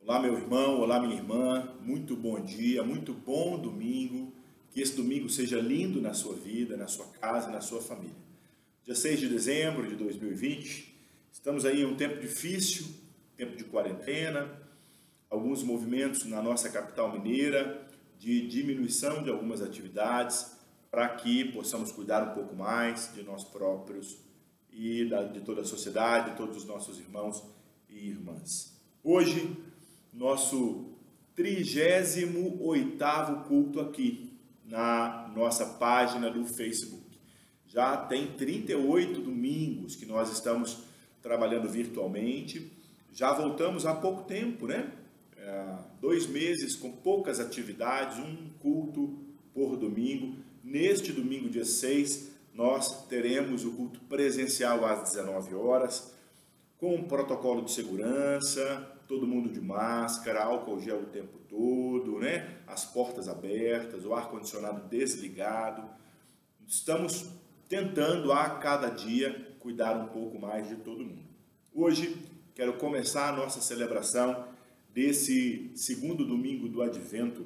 Olá, meu irmão, olá, minha irmã, muito bom dia, muito bom domingo, que esse domingo seja lindo na sua vida, na sua casa, na sua família. Dia 6 de dezembro de 2020, estamos aí em um tempo difícil, tempo de quarentena, alguns movimentos na nossa capital mineira de diminuição de algumas atividades para que possamos cuidar um pouco mais de nós próprios e de toda a sociedade, de todos os nossos irmãos e irmãs. Hoje, nosso 38º culto aqui na nossa página do Facebook. Já tem 38 domingos que nós estamos trabalhando virtualmente. Já voltamos há pouco tempo, né? 2 meses com poucas atividades, um culto por domingo. Neste domingo, dia 6, nós teremos o culto presencial às 19 horas, com um protocolo de segurança, todo mundo de máscara, álcool gel o tempo todo, né? As portas abertas, o ar-condicionado desligado. Estamos tentando a cada dia cuidar um pouco mais de todo mundo. Hoje quero começar a nossa celebração desse segundo domingo do Advento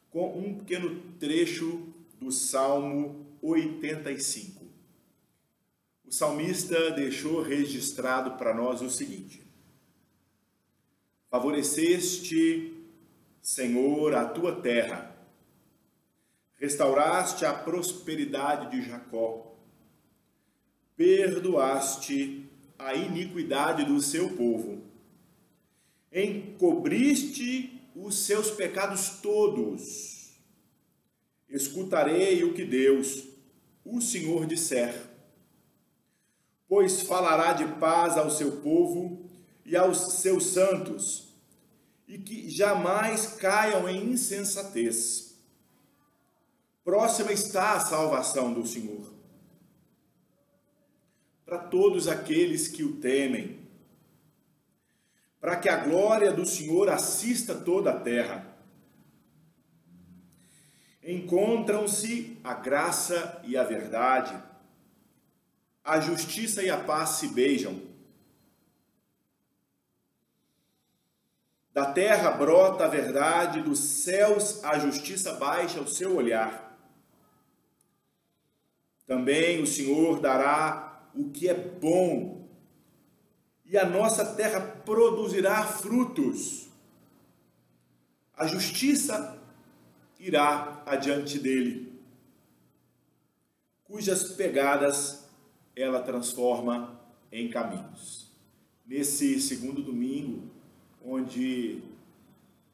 com um pequeno trecho do Salmo 85. O salmista deixou registrado para nós o seguinte: favoreceste, Senhor, a tua terra, restauraste a prosperidade de Jacó, perdoaste a iniquidade do seu povo, encobriste os seus pecados todos. Escutarei o que Deus, o Senhor, disser, pois falará de paz ao seu povo e aos seus santos, e que jamais caiam em insensatez. Próxima está a salvação do Senhor para todos aqueles que o temem, para que a glória do Senhor assista toda a terra. Encontram-se a graça e a verdade, a justiça e a paz se beijam. Da terra brota a verdade, dos céus a justiça baixa o seu olhar. Também o Senhor dará o que é bom, e a nossa terra produzirá frutos. A justiça irá adiante dele, cujas pegadas ela transforma em caminhos. Nesse segundo domingo, onde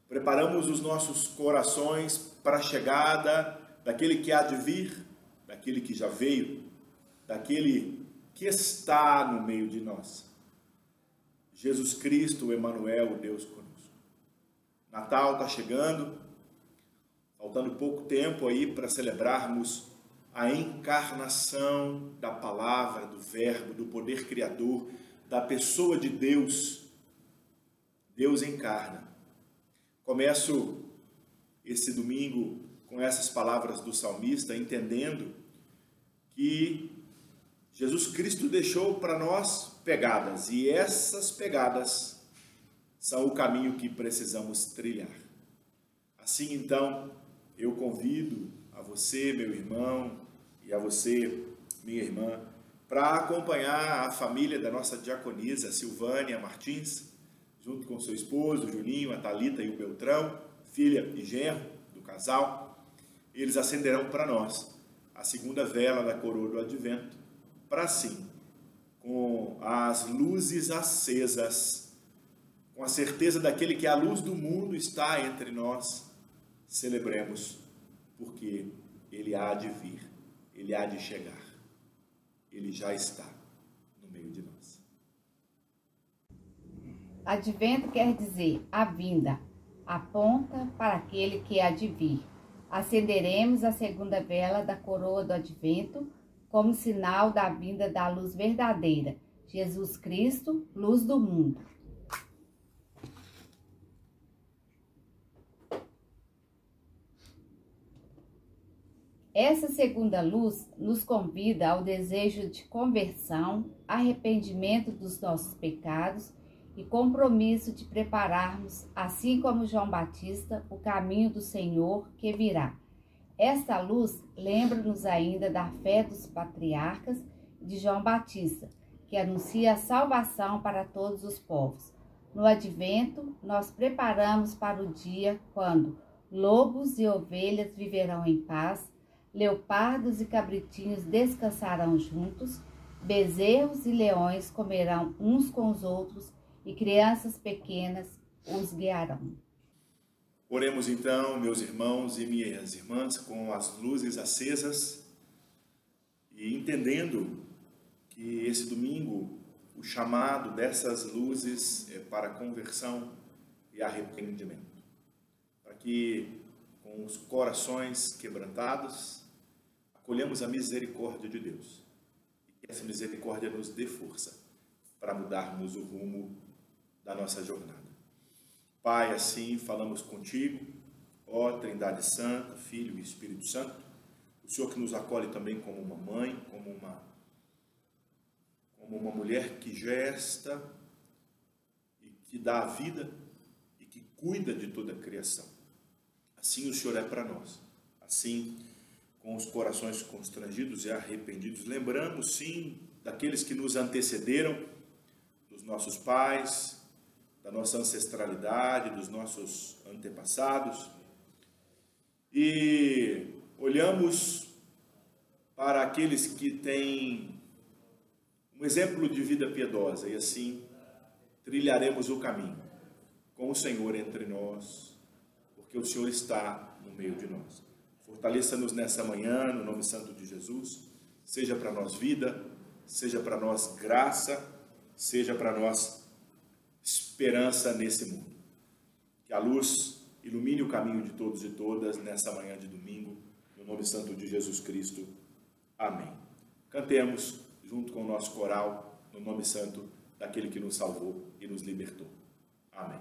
preparamos os nossos corações para a chegada daquele que há de vir, daquele que já veio, daquele que está no meio de nós. Jesus Cristo, Emmanuel, Deus conosco. Natal está chegando, faltando pouco tempo aí para celebrarmos a encarnação da palavra, do verbo, do poder criador, da pessoa de Deus. Deus encarna. Começo esse domingo com essas palavras do salmista, entendendo que Jesus Cristo deixou para nós pegadas, e essas pegadas são o caminho que precisamos trilhar. Assim, então, eu convido a você, meu irmão, e a você, minha irmã, para acompanhar a família da nossa diaconisa Silvânia Martins, junto com seu esposo, o Juninho, a Thalita e o Beltrão, filha e genro do casal. Eles acenderão para nós a segunda vela da coroa do Advento, para assim, com as luzes acesas, com a certeza daquele que é a luz do mundo está entre nós, celebremos, porque ele há de vir, ele há de chegar, ele já está no meio de nós. Advento quer dizer a vinda, aponta para aquele que há de vir. Acenderemos a segunda vela da coroa do Advento como sinal da vinda da luz verdadeira, Jesus Cristo, luz do mundo. Essa segunda luz nos convida ao desejo de conversão, arrependimento dos nossos pecados e compromisso de prepararmos, assim como João Batista, o caminho do Senhor que virá. Esta luz lembra-nos ainda da fé dos patriarcas e de João Batista, que anuncia a salvação para todos os povos. No advento, nós preparamos para o dia quando lobos e ovelhas viverão em paz, leopardos e cabritinhos descansarão juntos, bezerros e leões comerão uns com os outros e crianças pequenas os guiarão. Oremos então, meus irmãos e minhas irmãs, com as luzes acesas e entendendo que esse domingo o chamado dessas luzes é para conversão e arrependimento. Para que, com os corações quebrantados, acolhemos a misericórdia de Deus. E que essa misericórdia nos dê força para mudarmos o rumo da nossa jornada. Pai, assim falamos contigo, ó Trindade Santa, Filho e Espírito Santo, o Senhor que nos acolhe também como uma mãe, como uma mulher que gesta e que dá a vida e que cuida de toda a criação. Assim o Senhor é para nós. Assim, com os corações constrangidos e arrependidos, lembramos sim daqueles que nos antecederam, dos nossos pais, da nossa ancestralidade, dos nossos antepassados, e olhamos para aqueles que têm um exemplo de vida piedosa, e assim trilharemos o caminho com o Senhor entre nós, porque o Senhor está no meio de nós. Fortaleça-nos nessa manhã, no nome santo de Jesus, seja para nós vida, seja para nós graça, seja para nós esperança nesse mundo. Que a luz ilumine o caminho de todos e todas nessa manhã de domingo, no nome santo de Jesus Cristo. Amém. Cantemos junto com o nosso coral, no nome santo daquele que nos salvou e nos libertou. Amém.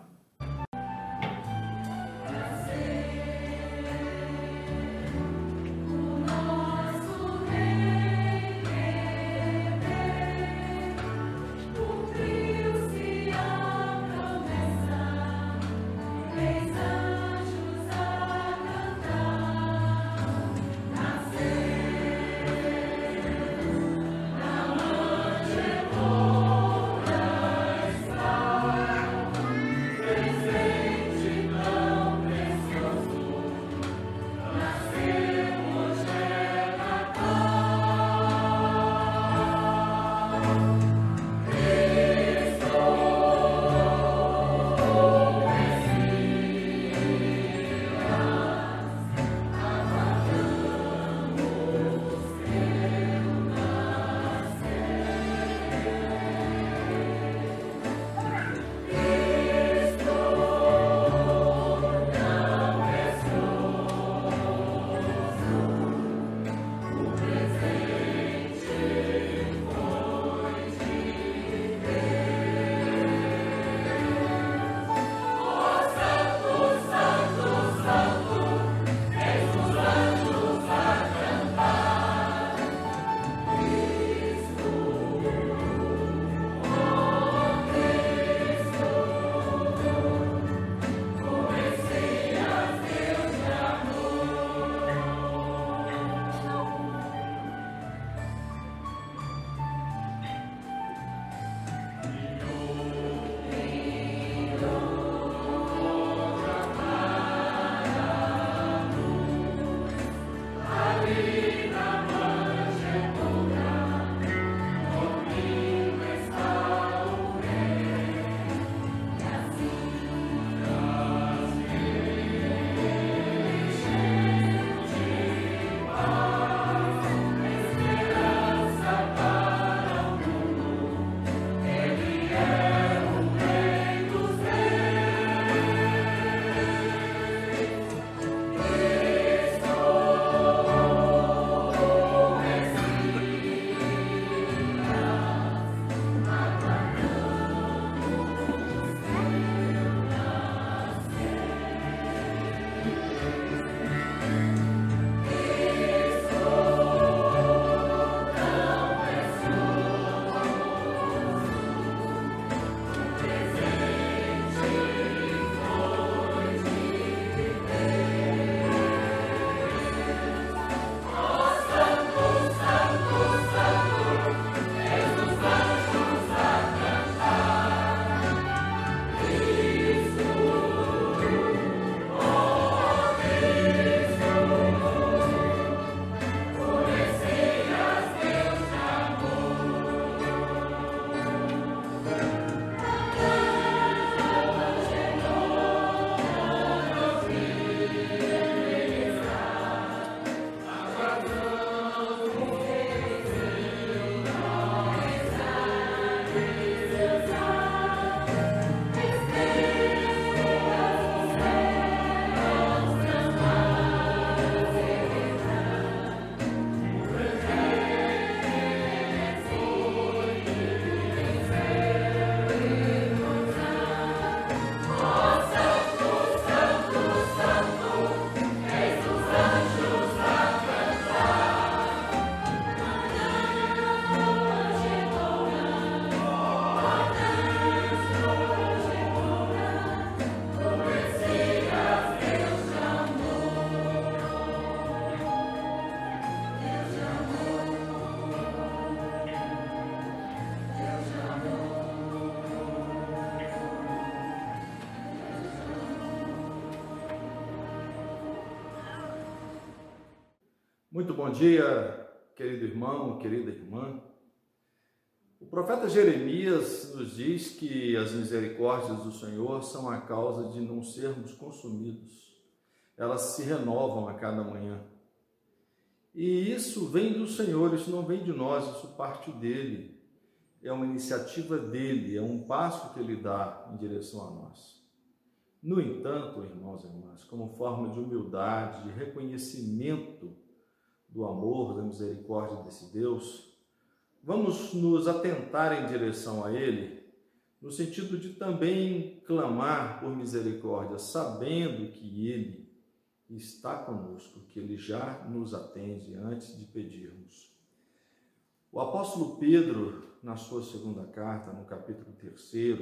Muito bom dia, querido irmão, querida irmã. O profeta Jeremias nos diz que as misericórdias do Senhor são a causa de não sermos consumidos. Elas se renovam a cada manhã. E isso vem do Senhor, isso não vem de nós, isso parte dele. É uma iniciativa dele, é um passo que ele dá em direção a nós. No entanto, irmãos e irmãs, como forma de humildade, de reconhecimento do amor, da misericórdia desse Deus, vamos nos atentar em direção a Ele, no sentido de também clamar por misericórdia, sabendo que Ele está conosco, que Ele já nos atende antes de pedirmos. O apóstolo Pedro, na sua segunda carta, no capítulo 3,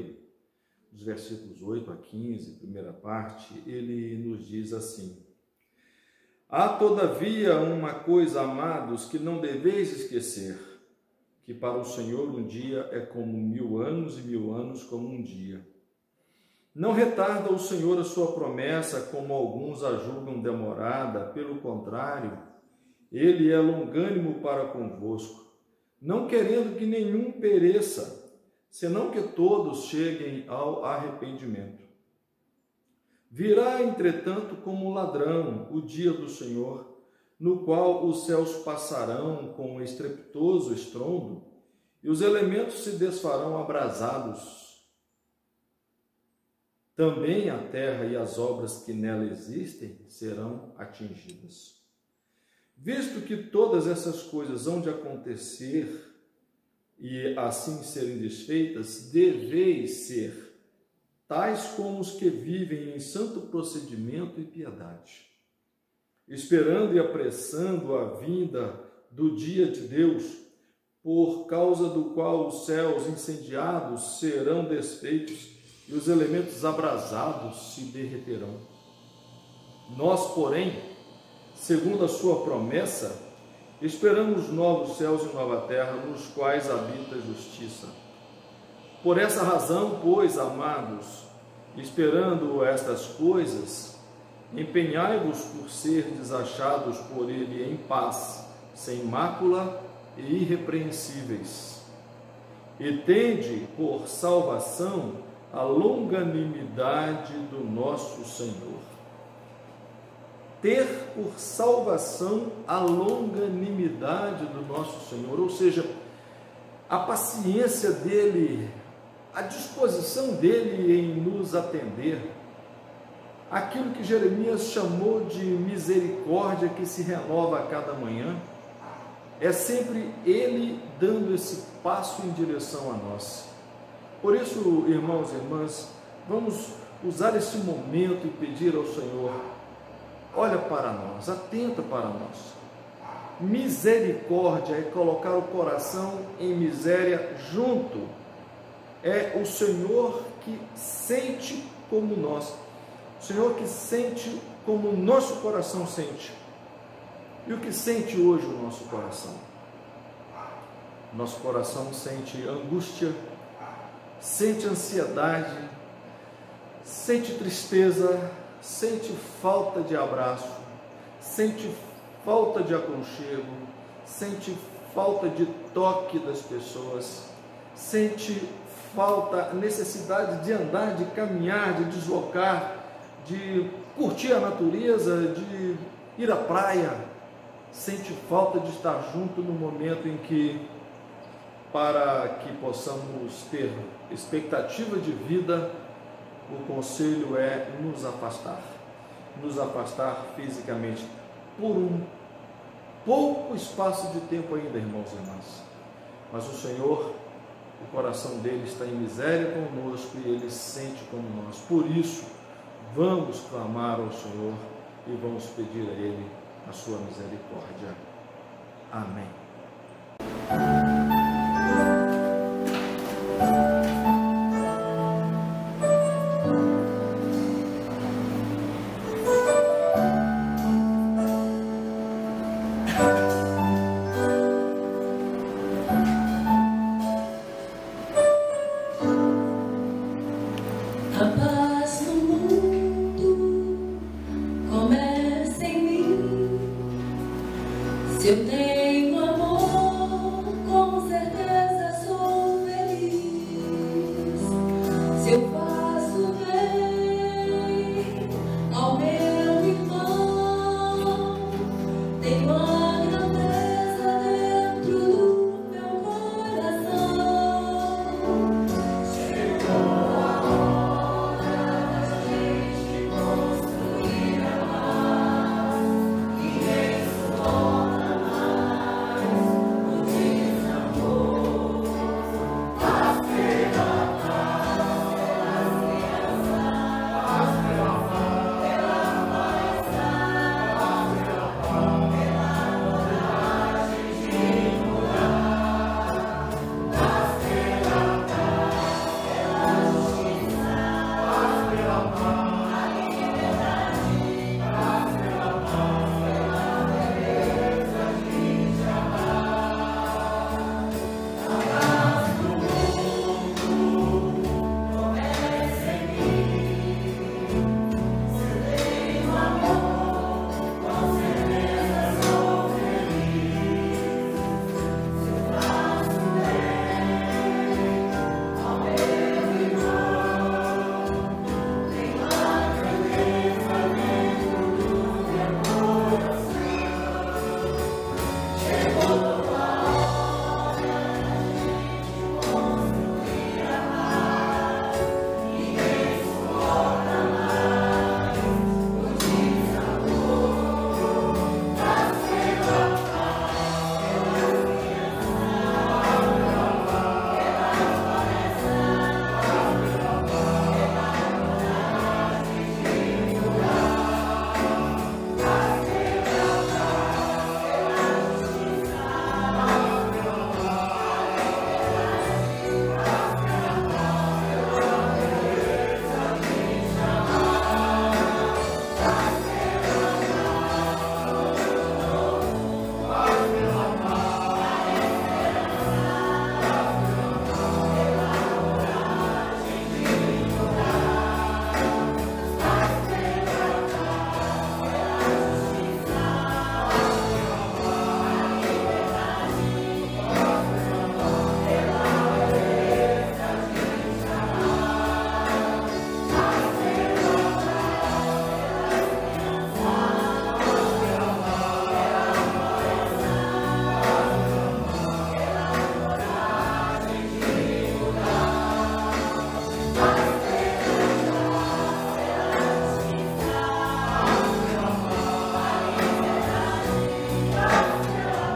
dos versículos 8 a 15, primeira parte, ele nos diz assim: há, todavia, uma coisa, amados, que não deveis esquecer, que para o Senhor um dia é como 1000 anos e 1000 anos como um dia. Não retarda o Senhor a sua promessa, como alguns a julgam demorada, pelo contrário, Ele é longânimo para convosco, não querendo que nenhum pereça, senão que todos cheguem ao arrependimento. Virá, entretanto, como um ladrão o dia do Senhor, no qual os céus passarão com um estrepitoso estrondo, e os elementos se desfarão abrasados. Também a terra e as obras que nela existem serão atingidas. Visto que todas essas coisas hão de acontecer e assim serem desfeitas, deveis ser tais como os que vivem em santo procedimento e piedade, esperando e apressando a vinda do dia de Deus, por causa do qual os céus incendiados serão desfeitos e os elementos abrasados se derreterão. Nós, porém, segundo a sua promessa, esperamos novos céus e nova terra, nos quais habita a justiça. Por essa razão, pois, amados, esperando estas coisas, empenhai-vos por serdes achados por Ele em paz, sem mácula e irrepreensíveis. E tende por salvação a longanimidade do nosso Senhor. Ter por salvação a longanimidade do nosso Senhor, ou seja, a paciência dele, a disposição dele em nos atender, aquilo que Jeremias chamou de misericórdia que se renova a cada manhã, é sempre ele dando esse passo em direção a nós. Por isso, irmãos e irmãs, vamos usar esse momento e pedir ao Senhor: olha para nós, atenta para nós. Misericórdia é colocar o coração em miséria junto. É o Senhor que sente como nós. O Senhor que sente como o nosso coração sente. E o que sente hoje o nosso coração? Nosso coração sente angústia, sente ansiedade, sente tristeza, sente falta de abraço, sente falta de aconchego, sente falta de toque das pessoas, sente falta, necessidade de andar, de caminhar, de deslocar, de curtir a natureza, de ir à praia, sente falta de estar junto no momento em que, para que possamos ter expectativa de vida, o conselho é nos afastar fisicamente, por um pouco espaço de tempo ainda, irmãos e irmãs. Mas o Senhor, o coração dele está em miséria conosco e ele sente como nós. Por isso, vamos clamar ao Senhor e vamos pedir a Ele a sua misericórdia. Amém. Se eu tenho amor, com certeza sou feliz. Se eu faço bem ao meu irmão, tenho a grandeza dentro do meu coração. Chegou a hora da gente construir a paz. Ninguém suporta mais o desamor. Paz pela paz, pelas crianças. Paz pela paz, pela paz, paz pela paz, pela coragem de mudar. Paz pela paz, pela justiça. Paz pela paz, a liberdade. Paz pela paz, pela beleza de te amar. A paz do mundo começa em mim. Se eu tenho amor, com certeza sou feliz. Se eu faço bem ao meu irmão, tenho a grandeza dentro do meu coração. Chegou a hora da gente construir a paz. Ninguém suporta mais o desamor. Paz pela paz, pelas crianças. Paz pela paz, pelas florestas. Paz pela paz, pela coragem de mudar. Paz pela paz, pela justiça. Paz pela paz, a liberdade. Paz pela paz, pela beleza de te amar. Paz pela paz, o mundo novo. Paz pela paz, a esperança. Paz pela paz, pela coragem de mudar. Paz pela paz, pela justiça. Paz pela paz, a liberdade. Paz pela paz, pela beleza de te amar. Paz pela paz, pelas crianças.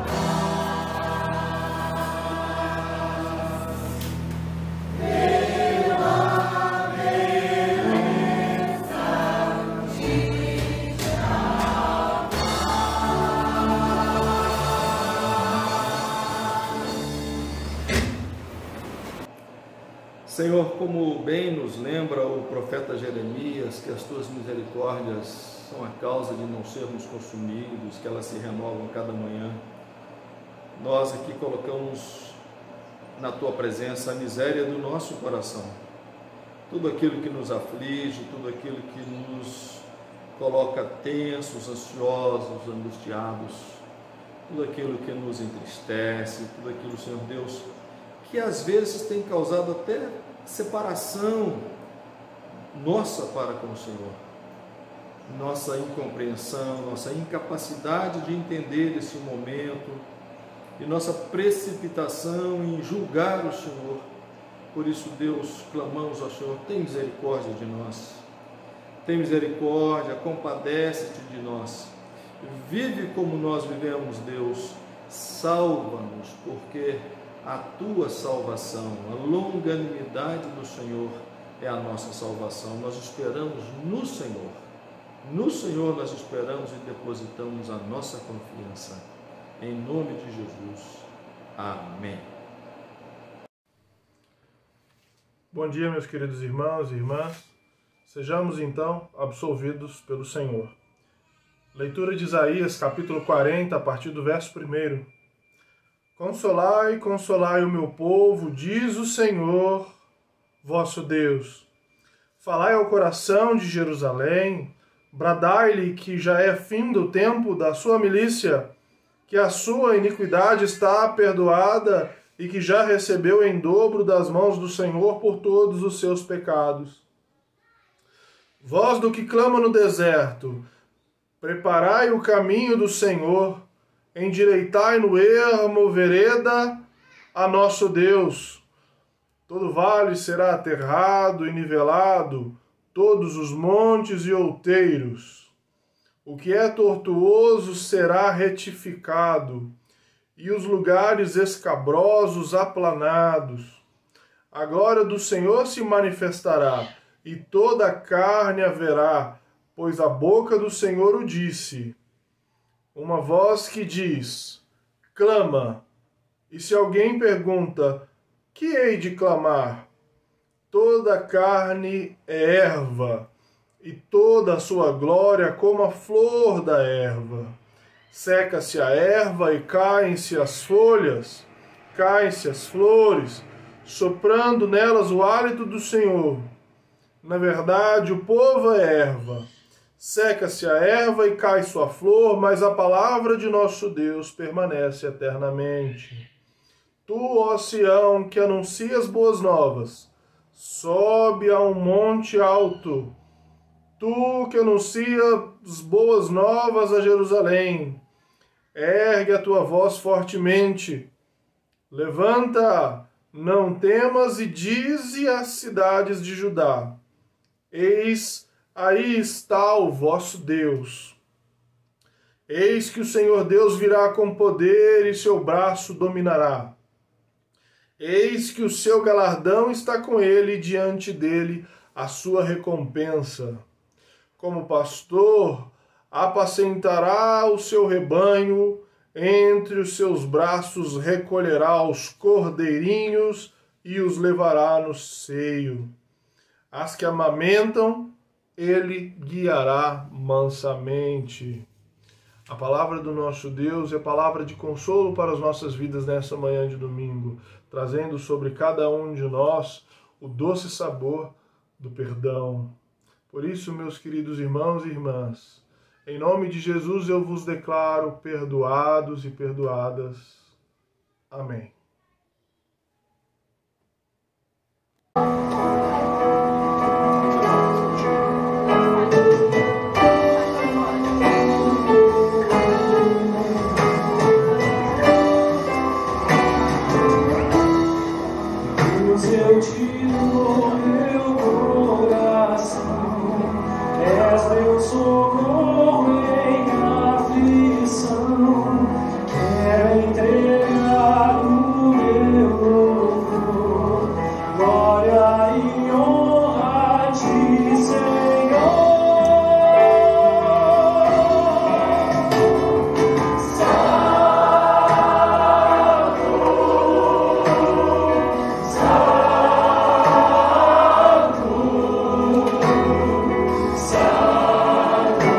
Paz pela paz, pela floresta. Paz pela paz, pela coragem de mudar. Paz pela paz, pela justiça. Paz pela paz, a liberdade. Paz pela Senhor, como bem nos lembra o profeta Jeremias, que as tuas misericórdias são a causa de não sermos consumidos, que elas se renovam cada manhã, nós aqui colocamos na tua presença a miséria do nosso coração, tudo aquilo que nos aflige, tudo aquilo que nos coloca tensos, ansiosos, angustiados, tudo aquilo que nos entristece, tudo aquilo, Senhor Deus, que às vezes tem causado até separação nossa para com o Senhor, nossa incompreensão, nossa incapacidade de entender esse momento e nossa precipitação em julgar o Senhor. Por isso, Deus, clamamos ao Senhor, tem misericórdia de nós, tem misericórdia, compadece-te de nós, vive como nós vivemos, Deus, salva-nos, porque a tua salvação, a longanimidade do Senhor é a nossa salvação. Nós esperamos no Senhor nós esperamos e depositamos a nossa confiança, em nome de Jesus, amém. Bom dia, meus queridos irmãos e irmãs, sejamos então absolvidos pelo Senhor. Leitura de Isaías, capítulo 40, a partir do verso 1. Consolai, consolai o meu povo, diz o Senhor, vosso Deus. Falai ao coração de Jerusalém, bradai-lhe que já é fim do tempo da sua milícia, que a sua iniquidade está perdoada e que já recebeu em dobro das mãos do Senhor por todos os seus pecados. Voz do que clama no deserto, preparai o caminho do Senhor, endireitai no ermo vereda a nosso Deus. Todo vale será aterrado e nivelado, todos os montes e outeiros. O que é tortuoso será retificado, e os lugares escabrosos aplanados. A glória do Senhor se manifestará, e toda a carne a verá, pois a boca do Senhor o disse. Uma voz que diz, clama. E se alguém pergunta, que hei de clamar? Toda a carne é erva, e toda a sua glória como a flor da erva. Seca-se a erva e caem-se as folhas, caem-se as flores, soprando nelas o hálito do Senhor. Na verdade, o povo é erva. Seca-se a erva e cai sua flor, mas a palavra de nosso Deus permanece eternamente. Tu, ó Sião, que anuncias boas novas, sobe a um monte alto. Tu que anuncias boas novas a Jerusalém, ergue a tua voz fortemente. Levanta, não temas, e dize às cidades de Judá, eis, aí está o vosso Deus. Eis que o Senhor Deus virá com poder e seu braço dominará. Eis que o seu galardão está com ele e diante dele a sua recompensa. Como pastor, apacentará o seu rebanho, entre os seus braços recolherá os cordeirinhos e os levará no seio. As que amamentam, ele guiará mansamente. A palavra do nosso Deus é palavra de consolo para as nossas vidas nessa manhã de domingo, trazendo sobre cada um de nós o doce sabor do perdão. Por isso, meus queridos irmãos e irmãs, em nome de Jesus eu vos declaro perdoados e perdoadas. Amém. Eu te dou meu coração, és meu socorro em aflição. Quero entregar o meu louvor, glória e honra a ti, Senhor. Santo,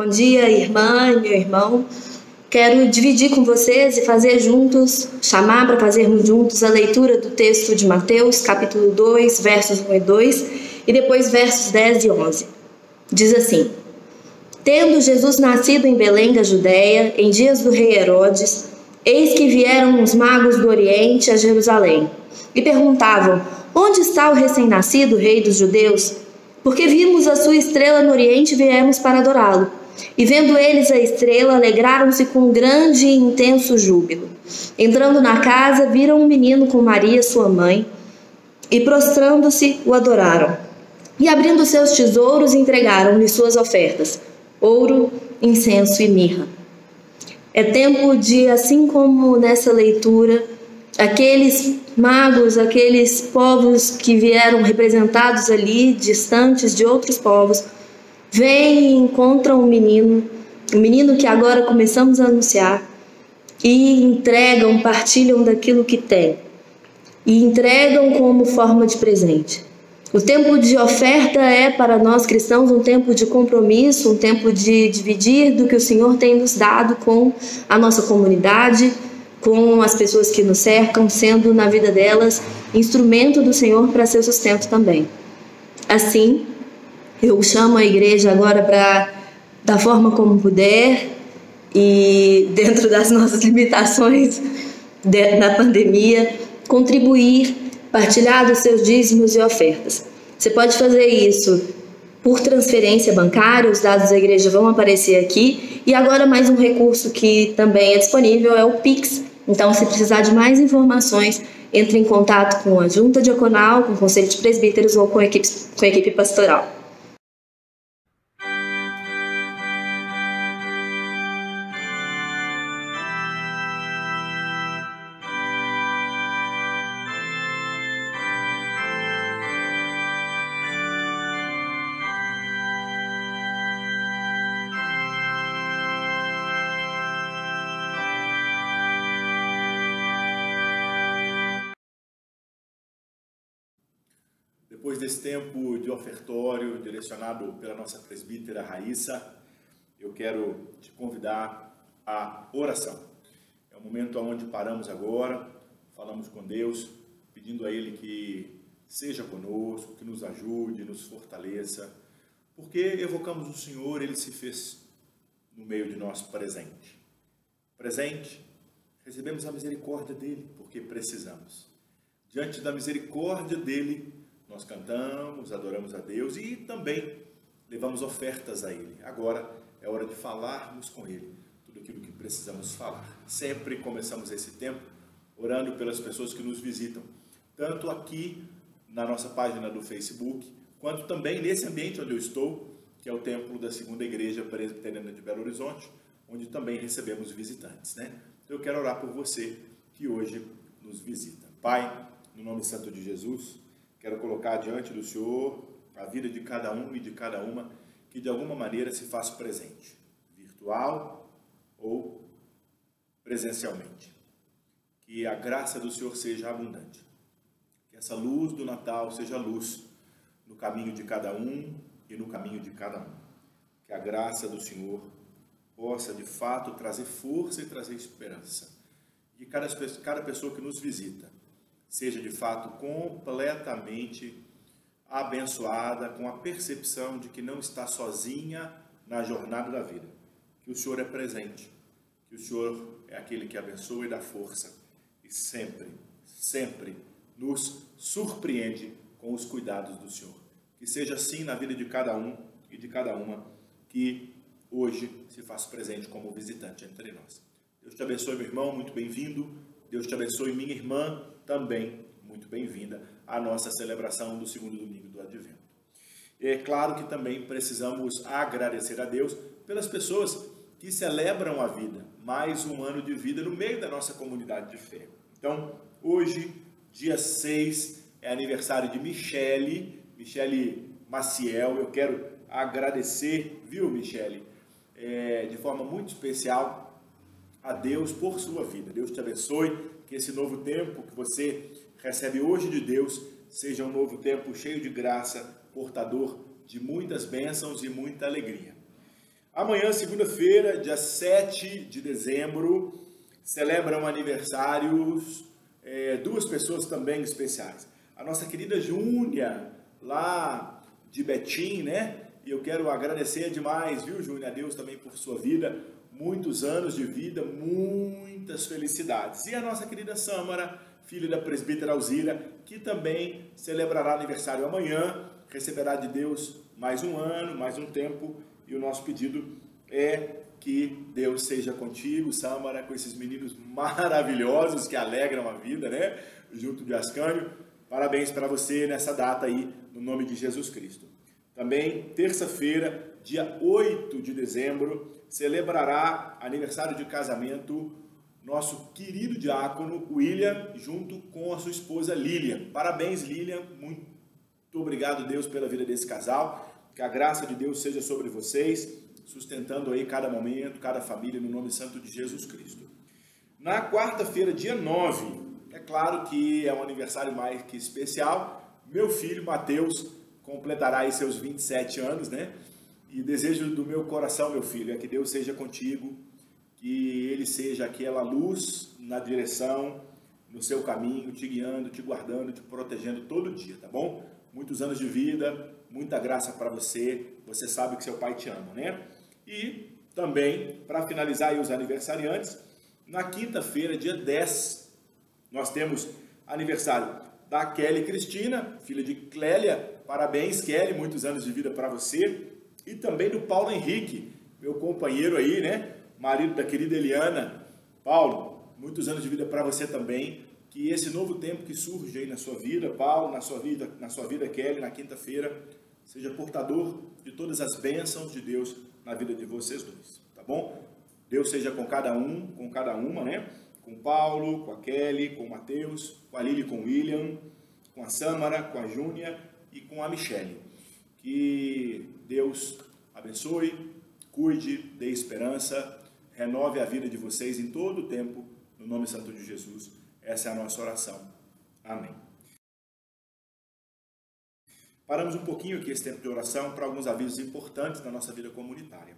Bom dia, irmã e meu irmão. Quero dividir com vocês e fazer juntos, chamar para fazermos juntos a leitura do texto de Mateus, capítulo 2, versos 1 e 2, e depois versos 10 e 11. Diz assim: Tendo Jesus nascido em Belém da Judéia, em dias do rei Herodes, eis que vieram os magos do Oriente a Jerusalém, e perguntavam: Onde está o recém-nascido rei dos judeus? Porque vimos a sua estrela no Oriente e viemos para adorá-lo. E vendo eles a estrela, alegraram-se com grande e intenso júbilo. Entrando na casa, viram um menino com Maria, sua mãe, e prostrando-se, o adoraram. E abrindo seus tesouros, entregaram-lhe suas ofertas: ouro, incenso e mirra. É tempo de, assim como nessa leitura, aqueles magos, aqueles povos que vieram representados ali, distantes de outros povos, vêm e encontram um menino que agora começamos a anunciar, e entregam, partilham daquilo que têm, e entregam como forma de presente. O tempo de oferta é para nós cristãos um tempo de compromisso, um tempo de dividir do que o Senhor tem nos dado com a nossa comunidade, com as pessoas que nos cercam, sendo na vida delas instrumento do Senhor para seu sustento também. Assim, eu chamo a igreja agora para, da forma como puder e dentro das nossas limitações na pandemia, contribuir, partilhar dos seus dízimos e ofertas. Você pode fazer isso por transferência bancária, os dados da igreja vão aparecer aqui, e agora mais um recurso que também é disponível é o Pix. Então, se precisar de mais informações, entre em contato com a Junta Diaconal, com o Conselho de Presbíteros ou com a equipe pastoral. Depois desse tempo de ofertório direcionado pela nossa presbítera Raíssa, eu quero te convidar à oração. É um momento onde paramos agora, falamos com Deus, pedindo a Ele que seja conosco, que nos ajude, nos fortaleça, porque evocamos o Senhor, Ele se fez no meio de nós presente. Presente, recebemos a misericórdia dEle, porque precisamos. Diante da misericórdia dEle, nós cantamos, adoramos a Deus e também levamos ofertas a Ele. Agora é hora de falarmos com Ele tudo aquilo que precisamos falar. Sempre começamos esse tempo orando pelas pessoas que nos visitam, tanto aqui na nossa página do Facebook, quanto também nesse ambiente onde eu estou, que é o templo da Segunda Igreja Presbiteriana de Belo Horizonte, onde também recebemos visitantes, né? Eu quero orar por você que hoje nos visita. Pai, no nome santo de Jesus, quero colocar diante do Senhor a vida de cada um e de cada uma que de alguma maneira se faz presente, virtual ou presencialmente. Que a graça do Senhor seja abundante. Que essa luz do Natal seja luz no caminho de cada um e no caminho de cada um. Que a graça do Senhor possa de fato trazer força e trazer esperança. E cada pessoa que nos visita seja de fato completamente abençoada, com a percepção de que não está sozinha na jornada da vida, que o Senhor é presente, que o Senhor é aquele que abençoa e dá força, e sempre, sempre nos surpreende com os cuidados do Senhor. Que seja assim na vida de cada um e de cada uma que hoje se faz presente como visitante entre nós. Deus te abençoe, meu irmão, muito bem-vindo. Deus te abençoe, minha irmã, também muito bem-vinda à nossa celebração do segundo domingo do Advento. É claro que também precisamos agradecer a Deus pelas pessoas que celebram a vida, mais um ano de vida no meio da nossa comunidade de fé. Então, hoje, dia 6, é aniversário de Michele Maciel. Eu quero agradecer, viu, Michele, de forma muito especial a Deus por sua vida. Deus te abençoe, que esse novo tempo que você recebe hoje de Deus seja um novo tempo cheio de graça, portador de muitas bênçãos e muita alegria. Amanhã, segunda-feira, dia 7 de dezembro, celebram aniversários duas pessoas também especiais. A nossa querida Júnia, lá de Betim, né? E eu quero agradecer demais, viu, Júnia, a Deus também por sua vida, muitos anos de vida, muitas felicidades. E a nossa querida Sâmara, filha da presbítera Alzira, que também celebrará aniversário amanhã, receberá de Deus mais um ano, mais um tempo, e o nosso pedido é que Deus seja contigo, Sâmara, com esses meninos maravilhosos que alegram a vida, né? Junto de Ascânio. Parabéns para você nessa data aí, no nome de Jesus Cristo. Também, terça-feira, dia 8 de dezembro, celebrará aniversário de casamento nosso querido diácono William, junto com a sua esposa Lilian. Parabéns, Lilian. Muito obrigado, Deus, pela vida desse casal. Que a graça de Deus seja sobre vocês, sustentando aí cada momento, cada família, no nome santo de Jesus Cristo. Na quarta-feira, dia 9, é claro que é um aniversário mais que especial, meu filho, Mateus, completará aí seus 27 anos, né? E desejo do meu coração, meu filho, é que Deus seja contigo, que Ele seja aquela luz na direção, no seu caminho, te guiando, te guardando, te protegendo todo dia, tá bom? Muitos anos de vida, muita graça para você, você sabe que seu pai te ama, né? E também, para finalizar aí os aniversariantes, na quinta-feira, dia 10, nós temos aniversário da Kelly Cristina, filha de Clélia. Parabéns, Kelly, muitos anos de vida para você. E também do Paulo Henrique, meu companheiro aí, né? Marido da querida Eliana. Paulo, muitos anos de vida para você também. Que esse novo tempo que surge aí na sua vida, Paulo, na sua vida, Kelly, na quinta-feira, seja portador de todas as bênçãos de Deus na vida de vocês dois, tá bom? Deus seja com cada um, com cada uma, né? Com Paulo, com a Kelly, com o Mateus, com a Lili, com o William, com a Sâmara, com a Júnia e com a Michele. Que Deus abençoe, cuide, dê esperança, renove a vida de vocês em todo o tempo, no nome santo de Jesus. Essa é a nossa oração. Amém. Paramos um pouquinho aqui esse tempo de oração para alguns avisos importantes da nossa vida comunitária.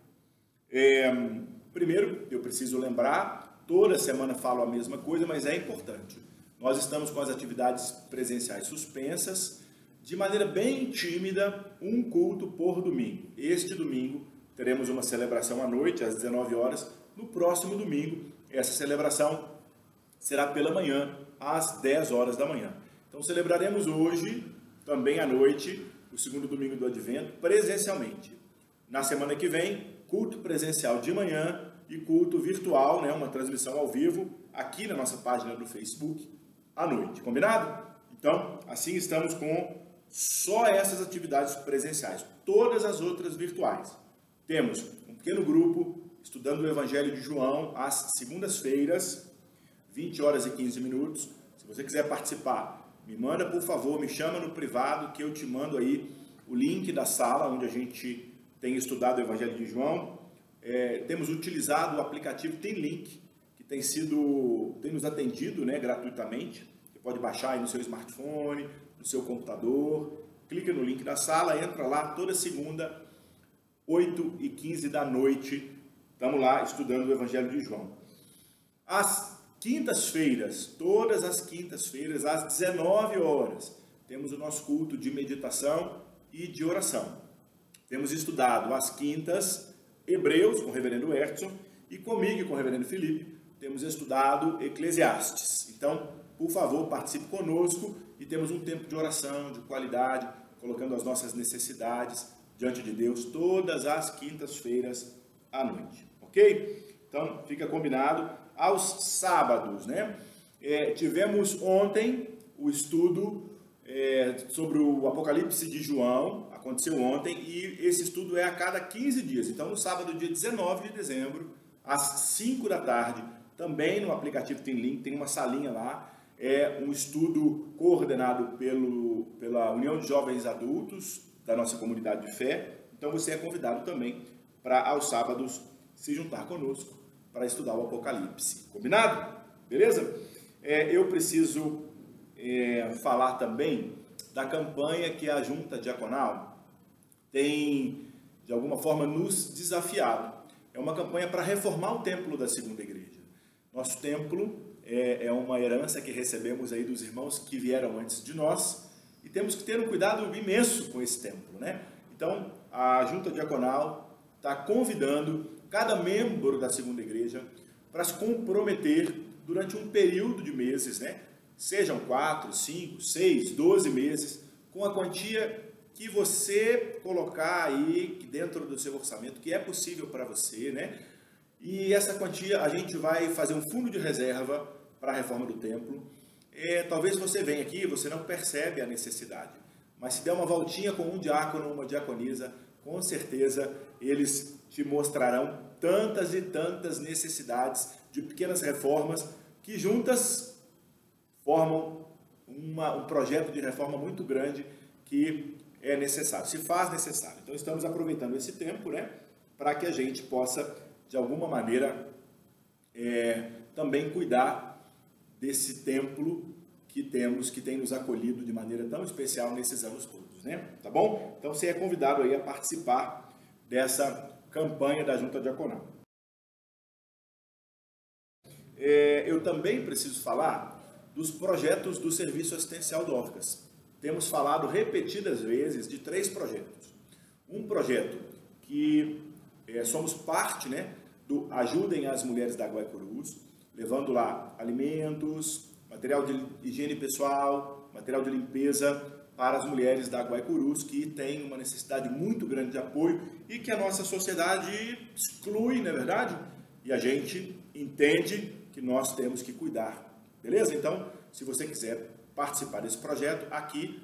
Primeiro, eu preciso lembrar, toda semana falo a mesma coisa, mas é importante. Nós estamos com as atividades presenciais suspensas, de maneira bem tímida, um culto por domingo. Este domingo teremos uma celebração à noite, às 19 horas. No próximo domingo, essa celebração será pela manhã, às 10 horas da manhã. Então, celebraremos hoje, também à noite, o segundo domingo do Advento, presencialmente. Na semana que vem, culto presencial de manhã e culto virtual, né, uma transmissão ao vivo, aqui na nossa página do Facebook, à noite. Combinado? Então, assim estamos com só essas atividades presenciais. Todas as outras virtuais. Temos um pequeno grupo estudando o Evangelho de João às segundas-feiras, 20 horas e 15 minutos. Se você quiser participar, me manda, por favor, me chama no privado que eu te mando aí o link da sala onde a gente tem estudado o Evangelho de João. Temos utilizado o aplicativo Tem Link, que tem nos atendido, né, gratuitamente. Você pode baixar aí no seu smartphone, no seu computador, clica no link da sala, entra lá toda segunda, 8h15 da noite. Estamos lá estudando o Evangelho de João. Às quintas-feiras, todas as quintas-feiras, às 19 horas, temos o nosso culto de meditação e de oração. Temos estudado às quintas Hebreus, com o reverendo Hertzson, e comigo e com o reverendo Felipe, temos estudado Eclesiastes. Então, por favor, participe conosco e temos um tempo de oração, de qualidade, colocando as nossas necessidades diante de Deus, todas as quintas-feiras à noite, ok? Então, fica combinado. Aos sábados, né? Tivemos ontem o estudo sobre o Apocalipse de João, aconteceu ontem, e esse estudo é a cada 15 dias. Então, no sábado, dia 19 de dezembro, às 5 da tarde, também no aplicativo Tem Link, tem uma salinha lá, um estudo coordenado pela União de Jovens Adultos da nossa comunidade de fé. Então, você é convidado também para, aos sábados, se juntar conosco para estudar o Apocalipse. Combinado? Beleza? Eu preciso falar também da campanha que a Junta Diaconal tem de alguma forma, nos desafiado. É uma campanha para reformar o templo da Segunda Igreja. Nosso templo é uma herança que recebemos aí dos irmãos que vieram antes de nós e temos que ter um cuidado imenso com esse templo, né? Então, a Junta Diaconal está convidando cada membro da Segunda Igreja para se comprometer durante um período de meses, né? Sejam 4, 5, 6, 12 meses, com a quantia que você colocar aí dentro do seu orçamento, que é possível para você, né? E essa quantia a gente vai fazer um fundo de reserva para a reforma do templo. Talvez você venha aqui e você não percebe a necessidade, mas se der uma voltinha com um diácono ou uma diaconisa, com certeza eles te mostrarão tantas e tantas necessidades de pequenas reformas que juntas formam um projeto de reforma muito grande que é necessário, se faz necessário. Então estamos aproveitando esse tempo, né, para que a gente possa, de alguma maneira, também cuidar desse templo que temos, que tem nos acolhido de maneira tão especial nesses anos todos, né? Tá bom? Então você é convidado aí a participar dessa campanha da Junta Diaconal. Eu também preciso falar dos projetos do Serviço Assistencial Dorcas. Temos falado repetidas vezes de 3 projetos. Um projeto que somos parte, né, do Ajudem as Mulheres da Guaicurus, levando lá alimentos, material de higiene pessoal, material de limpeza para as mulheres da Guaicurus que têm uma necessidade muito grande de apoio e que a nossa sociedade exclui, não é verdade? E a gente entende que nós temos que cuidar, beleza? Então, se você quiser participar desse projeto, aqui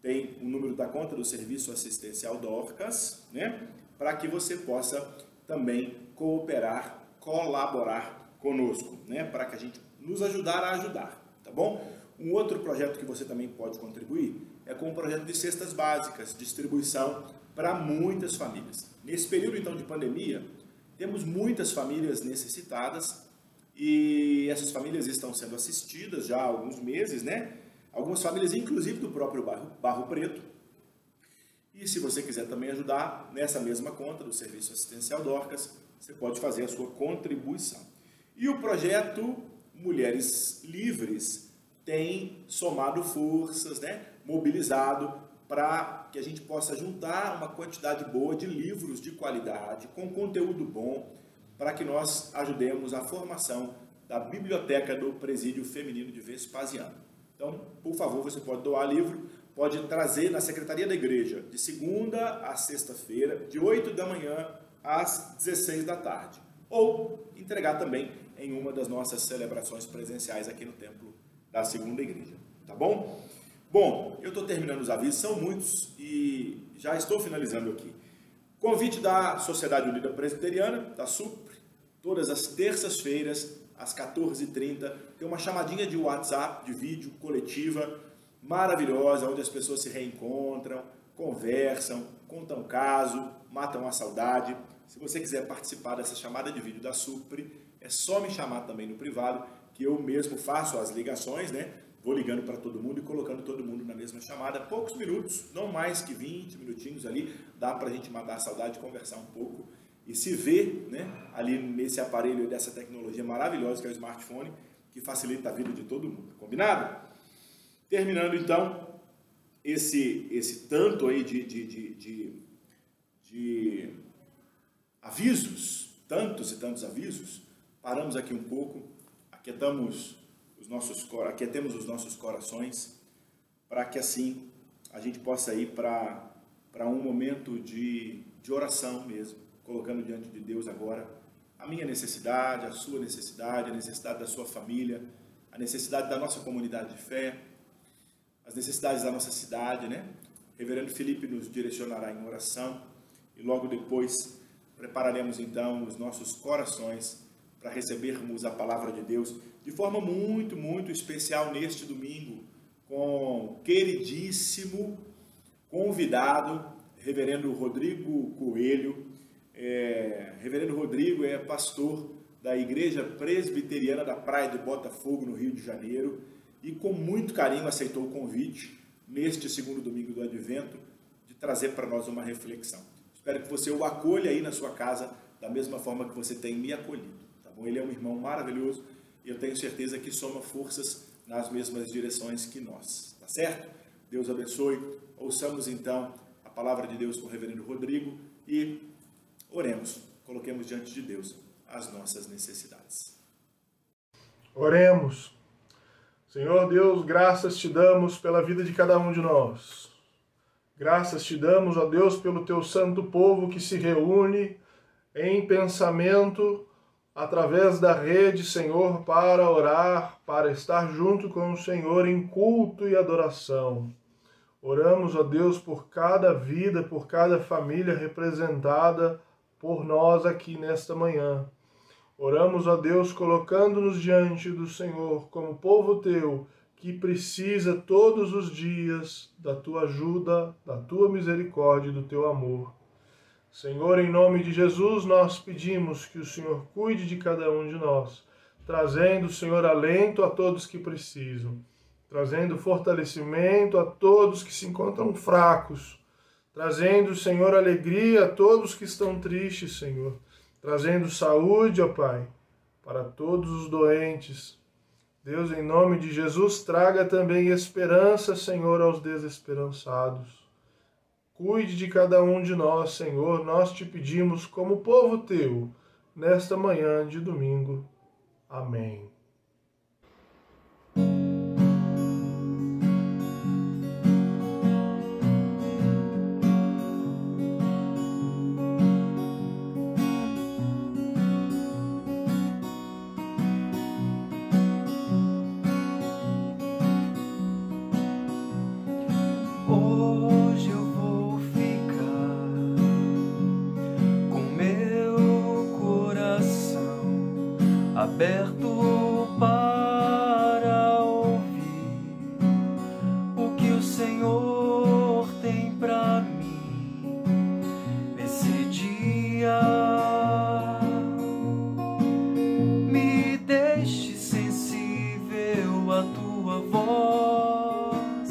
tem o número da conta do Serviço Assistencial Dorcas, né? Para que você possa também cooperar, colaborar conosco, né? Para que a gente nos ajudar a ajudar, tá bom? Um outro projeto que você também pode contribuir é com o projeto de cestas básicas, distribuição para muitas famílias. Nesse período, então, de pandemia, temos muitas famílias necessitadas e essas famílias estão sendo assistidas já há alguns meses, né? Algumas famílias, inclusive, do próprio Barro Preto. E se você quiser também ajudar, nessa mesma conta do Serviço Assistencial Dorcas, você pode fazer a sua contribuição. E o projeto Mulheres Livres tem somado forças, né? Mobilizado para que a gente possa juntar uma quantidade boa de livros de qualidade, com conteúdo bom, para que nós ajudemos a formação da biblioteca do Presídio Feminino de Vespasiano. Então, por favor, você pode doar livro, pode trazer na Secretaria da Igreja, de segunda a sexta-feira, de 8 da manhã às 16 da tarde. Ou entregar também em uma das nossas celebrações presenciais aqui no Templo da Segunda Igreja. Tá bom? Bom, eu estou terminando os avisos, são muitos e já estou finalizando aqui. Convite da Sociedade Unida Presbiteriana, da SUPRE, todas as terças-feiras, às 14h30, tem uma chamadinha de WhatsApp, de vídeo, coletiva, maravilhosa, onde as pessoas se reencontram, conversam, contam caso, matam a saudade. Se você quiser participar dessa chamada de vídeo da SUPRE, é só me chamar também no privado, que eu mesmo faço as ligações, né? Vou ligando para todo mundo e colocando todo mundo na mesma chamada. Poucos minutos, não mais que 20 minutinhos ali, dá para a gente matar a saudade, conversar um pouco e se ver, né, ali nesse aparelho dessa tecnologia maravilhosa que é o smartphone, que facilita a vida de todo mundo. Combinado? Terminando então esse tanto aí de avisos, tantos e tantos avisos, paramos aqui um pouco, aquietemos os nossos corações, para que assim a gente possa ir para um momento de oração mesmo, colocando diante de Deus agora a minha necessidade, a sua necessidade, a necessidade da sua família, a necessidade da nossa comunidade de fé, as necessidades da nossa cidade, né? Reverendo Felipe nos direcionará em oração e logo depois prepararemos então os nossos corações para recebermos a palavra de Deus de forma muito, muito especial neste domingo, com o queridíssimo convidado, Reverendo Rodrigo Coelho. Reverendo Rodrigo é pastor da Igreja Presbiteriana da Praia de Botafogo, no Rio de Janeiro, e com muito carinho aceitou o convite, neste segundo domingo do Advento, de trazer para nós uma reflexão. Espero que você o acolha aí na sua casa da mesma forma que você tem me acolhido, tá bom? Ele é um irmão maravilhoso e eu tenho certeza que soma forças nas mesmas direções que nós, tá certo? Deus abençoe. Ouçamos então a palavra de Deus com o reverendo Rodrigo e oremos, coloquemos diante de Deus as nossas necessidades. Oremos. Senhor Deus, graças te damos pela vida de cada um de nós. Graças te damos, ó Deus, pelo teu santo povo que se reúne em pensamento através da rede, Senhor, para orar, para estar junto com o Senhor em culto e adoração. Oramos, ó Deus, por cada vida, por cada família representada por nós aqui nesta manhã. Oramos, ó Deus, colocando-nos diante do Senhor como povo teu, que precisa todos os dias da tua ajuda, da tua misericórdia e do teu amor. Senhor, em nome de Jesus, nós pedimos que o Senhor cuide de cada um de nós, trazendo, Senhor, alento a todos que precisam, trazendo fortalecimento a todos que se encontram fracos, trazendo, Senhor, alegria a todos que estão tristes, Senhor, trazendo saúde, ó Pai, para todos os doentes. Deus, em nome de Jesus, traga também esperança, Senhor, aos desesperançados. Cuide de cada um de nós, Senhor, nós te pedimos como povo teu, nesta manhã de domingo. Amém. Hoje eu vou ficar com meu coração aberto para ouvir o que o Senhor tem para mim nesse dia. Me deixe sensível à tua voz.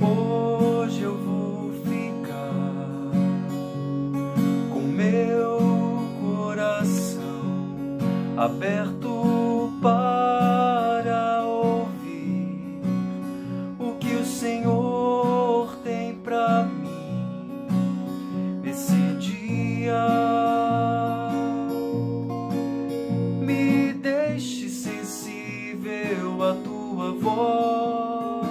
Hoje eu vou ficar com meu coração aberto para ouvir o que o Senhor tem para mim nesse dia. Me deixe sensível à tua voz.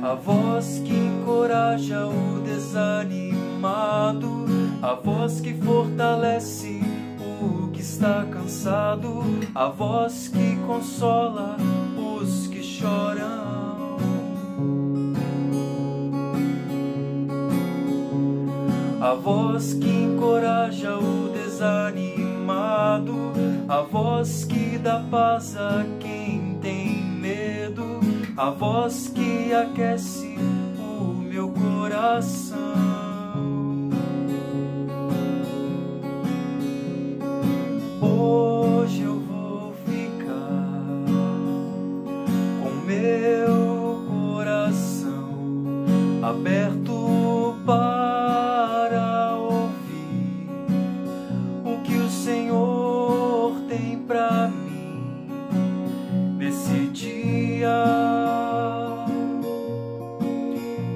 A voz que encoraja o desanimado, a voz que fortalece o que está cansado, a voz que consola os que choram. A voz que encoraja o desanimado, a voz que dá paz a quem tem medo, a voz que aquece o meu coração. Hoje eu vou ficar com meu coração aberto para ouvir o que o Senhor tem para mim nesse dia.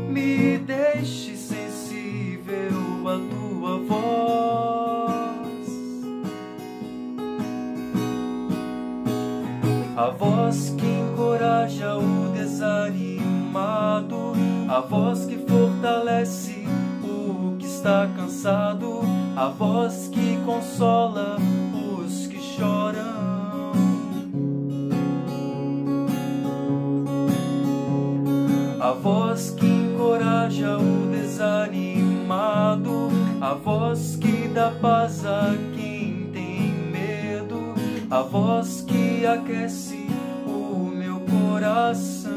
Me deixe sensível à tua voz. A voz que encoraja o desanimado, a voz que fortalece o que está cansado, a voz que consola os que choram. A voz que encoraja o desanimado, a voz que dá paz a quem tem medo, a voz que aquece o meu coração.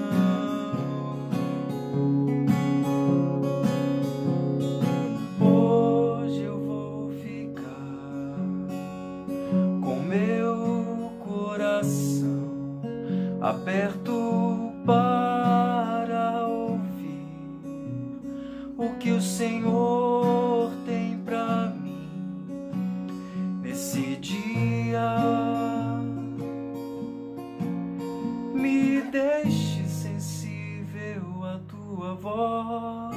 Hoje eu vou ficar com meu coração aberto para ouvir o que o Senhor tem para mim nesse dia. Me deixe sensível à tua voz.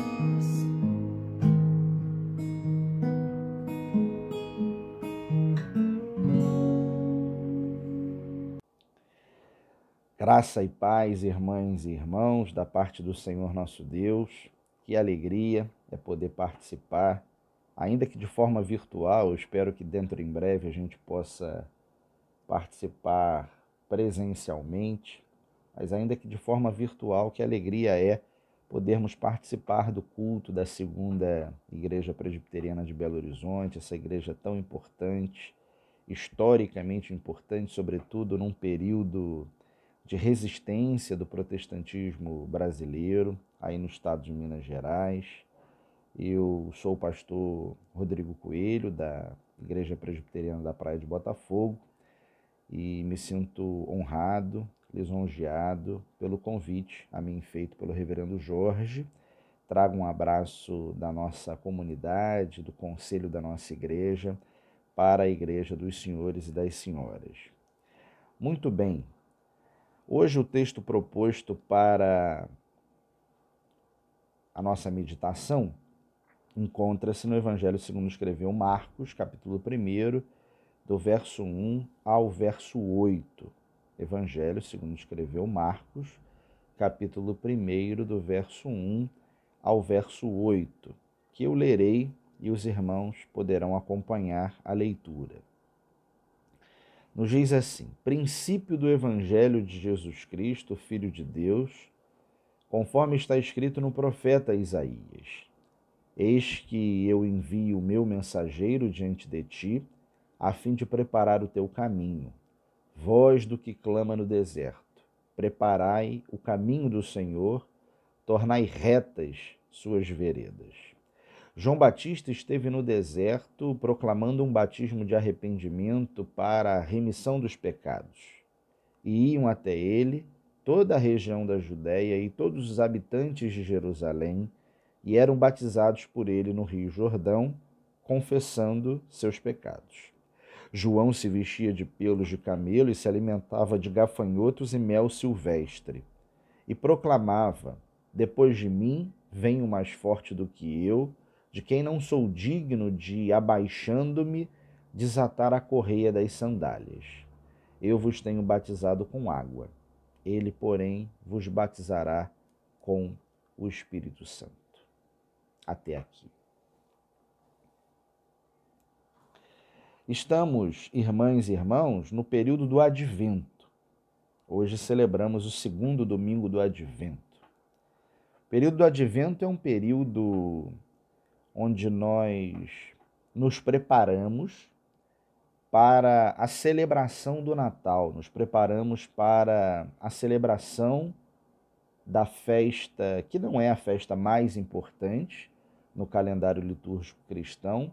Graça e paz, irmãs e irmãos, da parte do Senhor nosso Deus. Que alegria é poder participar, ainda que de forma virtual. Eu espero que dentro em breve a gente possa participar presencialmente, mas ainda que de forma virtual, que alegria é podermos participar do culto da segunda Igreja Presbiteriana de Belo Horizonte, essa igreja tão importante, historicamente importante, sobretudo num período de resistência do protestantismo brasileiro, aí no estado de Minas Gerais. Eu sou o pastor Rodrigo Coelho, da Igreja Presbiteriana da Praia de Botafogo, e me sinto honrado, lisonjeado pelo convite a mim feito pelo reverendo Jorge. Trago um abraço da nossa comunidade, do conselho da nossa igreja, para a igreja dos senhores e das senhoras. Muito bem. Hoje o texto proposto para a nossa meditação encontra-se no Evangelho segundo escreveu Marcos, capítulo 1, do verso 1 ao verso 8. Evangelho segundo escreveu Marcos, capítulo 1, do verso 1 ao verso 8, que eu lerei e os irmãos poderão acompanhar a leitura. Nos diz assim: princípio do Evangelho de Jesus Cristo, Filho de Deus, conforme está escrito no profeta Isaías. Eis que eu envio o meu mensageiro diante de ti, a fim de preparar o teu caminho. Voz do que clama no deserto, preparai o caminho do Senhor, tornai retas suas veredas. João Batista esteve no deserto proclamando um batismo de arrependimento para a remissão dos pecados. E iam até ele toda a região da Judéia e todos os habitantes de Jerusalém, e eram batizados por ele no Rio Jordão, confessando seus pecados. João se vestia de pelos de camelo e se alimentava de gafanhotos e mel silvestre, e proclamava: depois de mim vem o mais forte do que eu, de quem não sou digno de, abaixando-me, desatar a correia das sandálias. Eu vos tenho batizado com água. Ele, porém, vos batizará com o Espírito Santo. Até aqui. Estamos, irmãs e irmãos, no período do Advento. Hoje celebramos o segundo domingo do Advento. O período do Advento é um período onde nós nos preparamos para a celebração do Natal, nos preparamos para a celebração da festa, que não é a festa mais importante no calendário litúrgico cristão,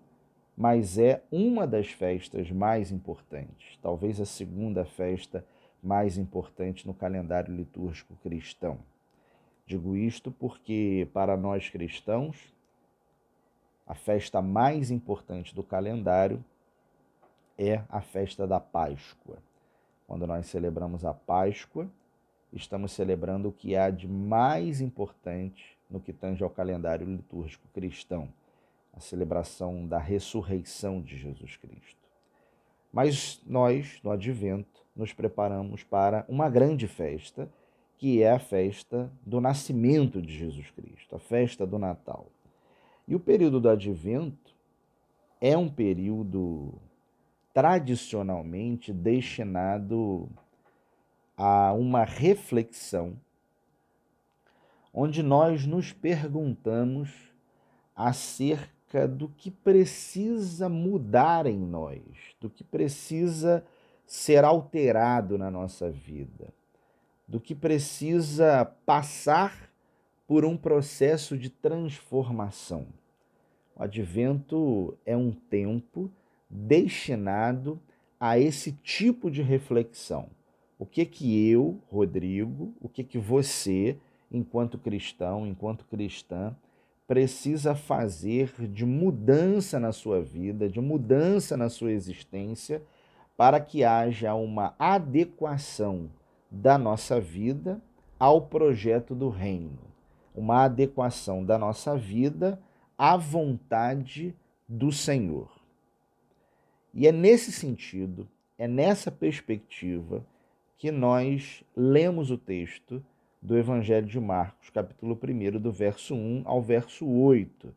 mas é uma das festas mais importantes, talvez a segunda festa mais importante no calendário litúrgico cristão. Digo isto porque, para nós cristãos, a festa mais importante do calendário é a festa da Páscoa. Quando nós celebramos a Páscoa, estamos celebrando o que há de mais importante no que tange ao calendário litúrgico cristão, a celebração da ressurreição de Jesus Cristo. Mas nós, no Advento, nos preparamos para uma grande festa, que é a festa do nascimento de Jesus Cristo, a festa do Natal. E o período do Advento é um período tradicionalmente destinado a uma reflexão, onde nós nos perguntamos acerca do que precisa mudar em nós, do que precisa ser alterado na nossa vida, do que precisa passar por um processo de transformação. O Advento é um tempo destinado a esse tipo de reflexão. O que eu, Rodrigo, o que você, enquanto cristão, enquanto cristã, precisa fazer de mudança na sua vida, de mudança na sua existência, para que haja uma adequação da nossa vida ao projeto do reino, uma adequação da nossa vida à vontade do Senhor. E é nesse sentido, é nessa perspectiva que nós lemos o texto do Evangelho de Marcos, capítulo 1, do verso 1 ao verso 8.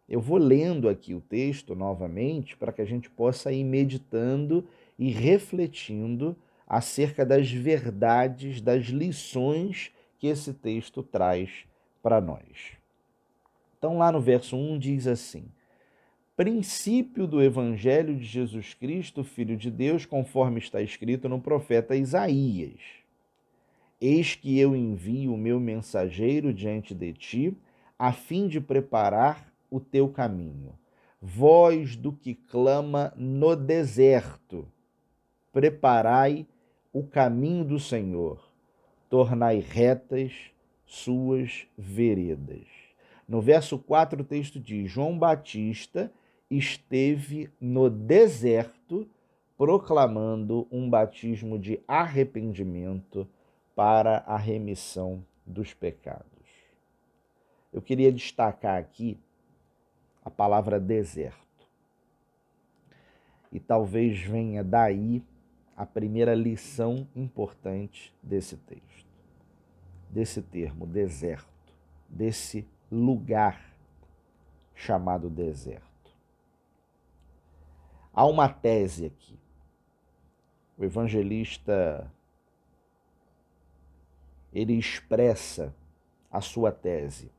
Eu vou lendo aqui o texto novamente para que a gente possa ir meditando e refletindo acerca das verdades, das lições que esse texto traz para nós. Então, lá no verso 1 diz assim: princípio do Evangelho de Jesus Cristo, Filho de Deus, conforme está escrito no profeta Isaías. Eis que eu envio o meu mensageiro diante de ti, a fim de preparar o teu caminho. Voz do que clama no deserto, preparai o caminho do Senhor, tornai retas suas veredas. No verso 4 o texto diz: João Batista esteve no deserto proclamando um batismo de arrependimento para a remissão dos pecados. Eu queria destacar aqui a palavra deserto. E talvez venha daí a primeira lição importante desse texto, desse termo, deserto, desse lugar chamado deserto. Há uma tese aqui. O evangelista, ele expressa a sua tese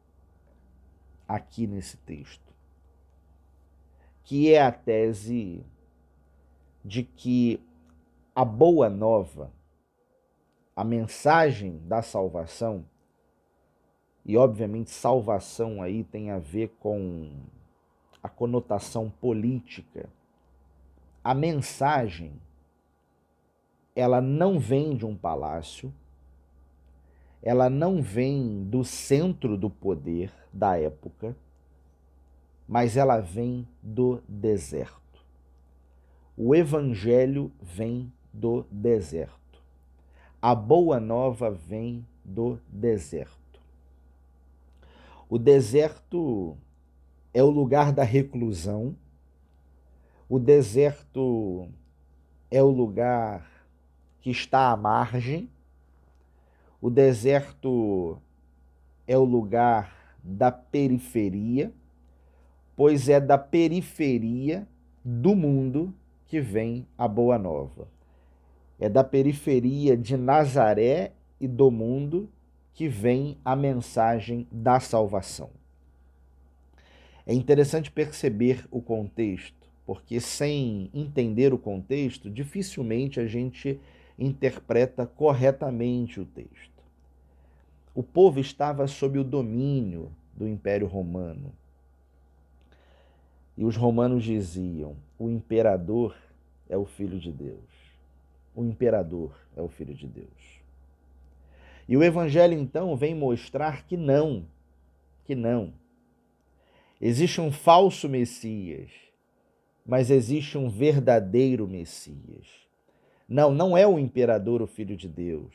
aqui nesse texto, que é a tese de que a boa nova, a mensagem da salvação, e obviamente salvação aí tem a ver com a conotação política, a mensagem, ela não vem de um palácio, ela não vem do centro do poder da época, mas ela vem do deserto. O evangelho vem do deserto. A boa nova vem do deserto. O deserto é o lugar da reclusão. O deserto é o lugar que está à margem. O deserto é o lugar da periferia, pois é da periferia do mundo que vem a boa nova. É da periferia de Nazaré e do mundo que vem a mensagem da salvação. É interessante perceber o contexto, porque sem entender o contexto, dificilmente a gente interpreta corretamente o texto. O povo estava sob o domínio do Império Romano. E os romanos diziam: o imperador é o Filho de Deus. O imperador é o Filho de Deus. E o Evangelho, então, vem mostrar que não. Existe um falso Messias, mas existe um verdadeiro Messias. Não é o imperador o Filho de Deus,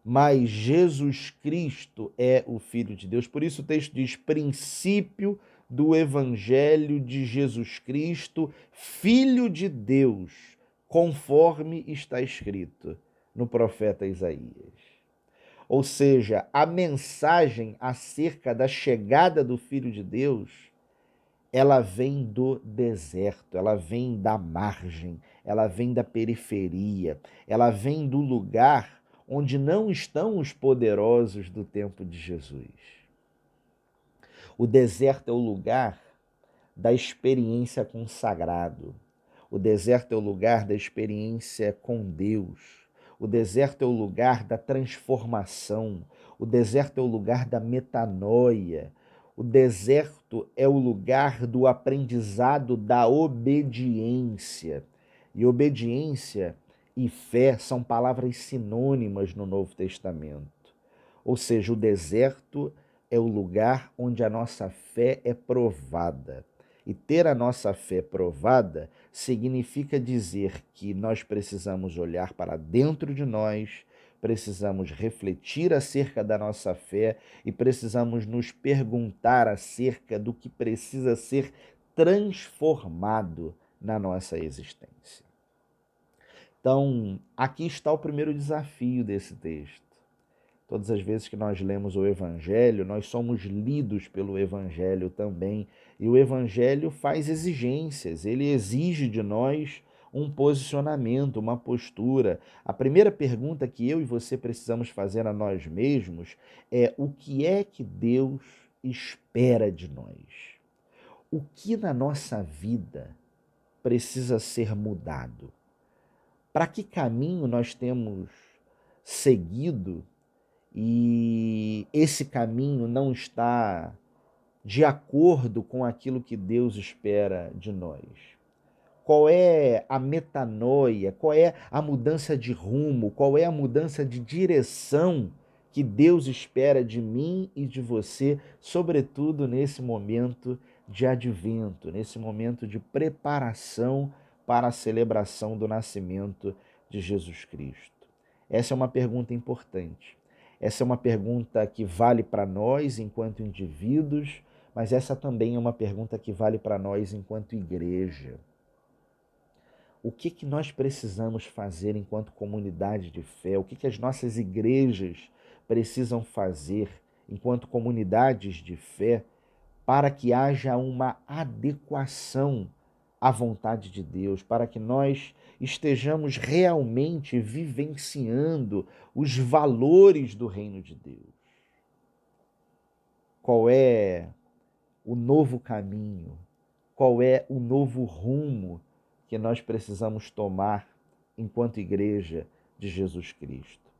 mas Jesus Cristo é o Filho de Deus. Por isso o texto diz: princípio do Evangelho de Jesus Cristo, Filho de Deus, conforme está escrito no profeta Isaías. Ou seja, a mensagem acerca da chegada do Filho de Deus, ela vem do deserto, ela vem da margem, ela vem da periferia, ela vem do lugar onde não estão os poderosos do tempo de Jesus. O deserto é o lugar da experiência com o sagrado. O deserto é o lugar da experiência com Deus. O deserto é o lugar da transformação. O deserto é o lugar da metanoia. O deserto é o lugar do aprendizado da obediência. E obediência e fé são palavras sinônimas no Novo Testamento. Ou seja, o deserto é o lugar onde a nossa fé é provada. E ter a nossa fé provada significa dizer que nós precisamos olhar para dentro de nós, precisamos refletir acerca da nossa fé e precisamos nos perguntar acerca do que precisa ser transformado na nossa existência. Então, aqui está o primeiro desafio desse texto. Todas as vezes que nós lemos o Evangelho, nós somos lidos pelo Evangelho também. E o Evangelho faz exigências, ele exige de nós um posicionamento, uma postura. A primeira pergunta que eu e você precisamos fazer a nós mesmos é: o que é que Deus espera de nós? O que na nossa vida precisa ser mudado? Para que caminho nós temos seguido e esse caminho não está de acordo com aquilo que Deus espera de nós? Qual é a metanoia? Qual é a mudança de rumo? Qual é a mudança de direção que Deus espera de mim e de você, sobretudo nesse momento de advento, nesse momento de preparação para a celebração do nascimento de Jesus Cristo? Essa é uma pergunta importante. Essa é uma pergunta que vale para nós enquanto indivíduos, mas essa também é uma pergunta que vale para nós enquanto igreja. O que nós precisamos fazer enquanto comunidade de fé? O que as nossas igrejas precisam fazer enquanto comunidades de fé para que haja uma adequação à vontade de Deus, para que nós estejamos realmente vivenciando os valores do reino de Deus? Qual é o novo caminho? Qual é o novo rumo que nós precisamos tomar enquanto igreja de Jesus Cristo?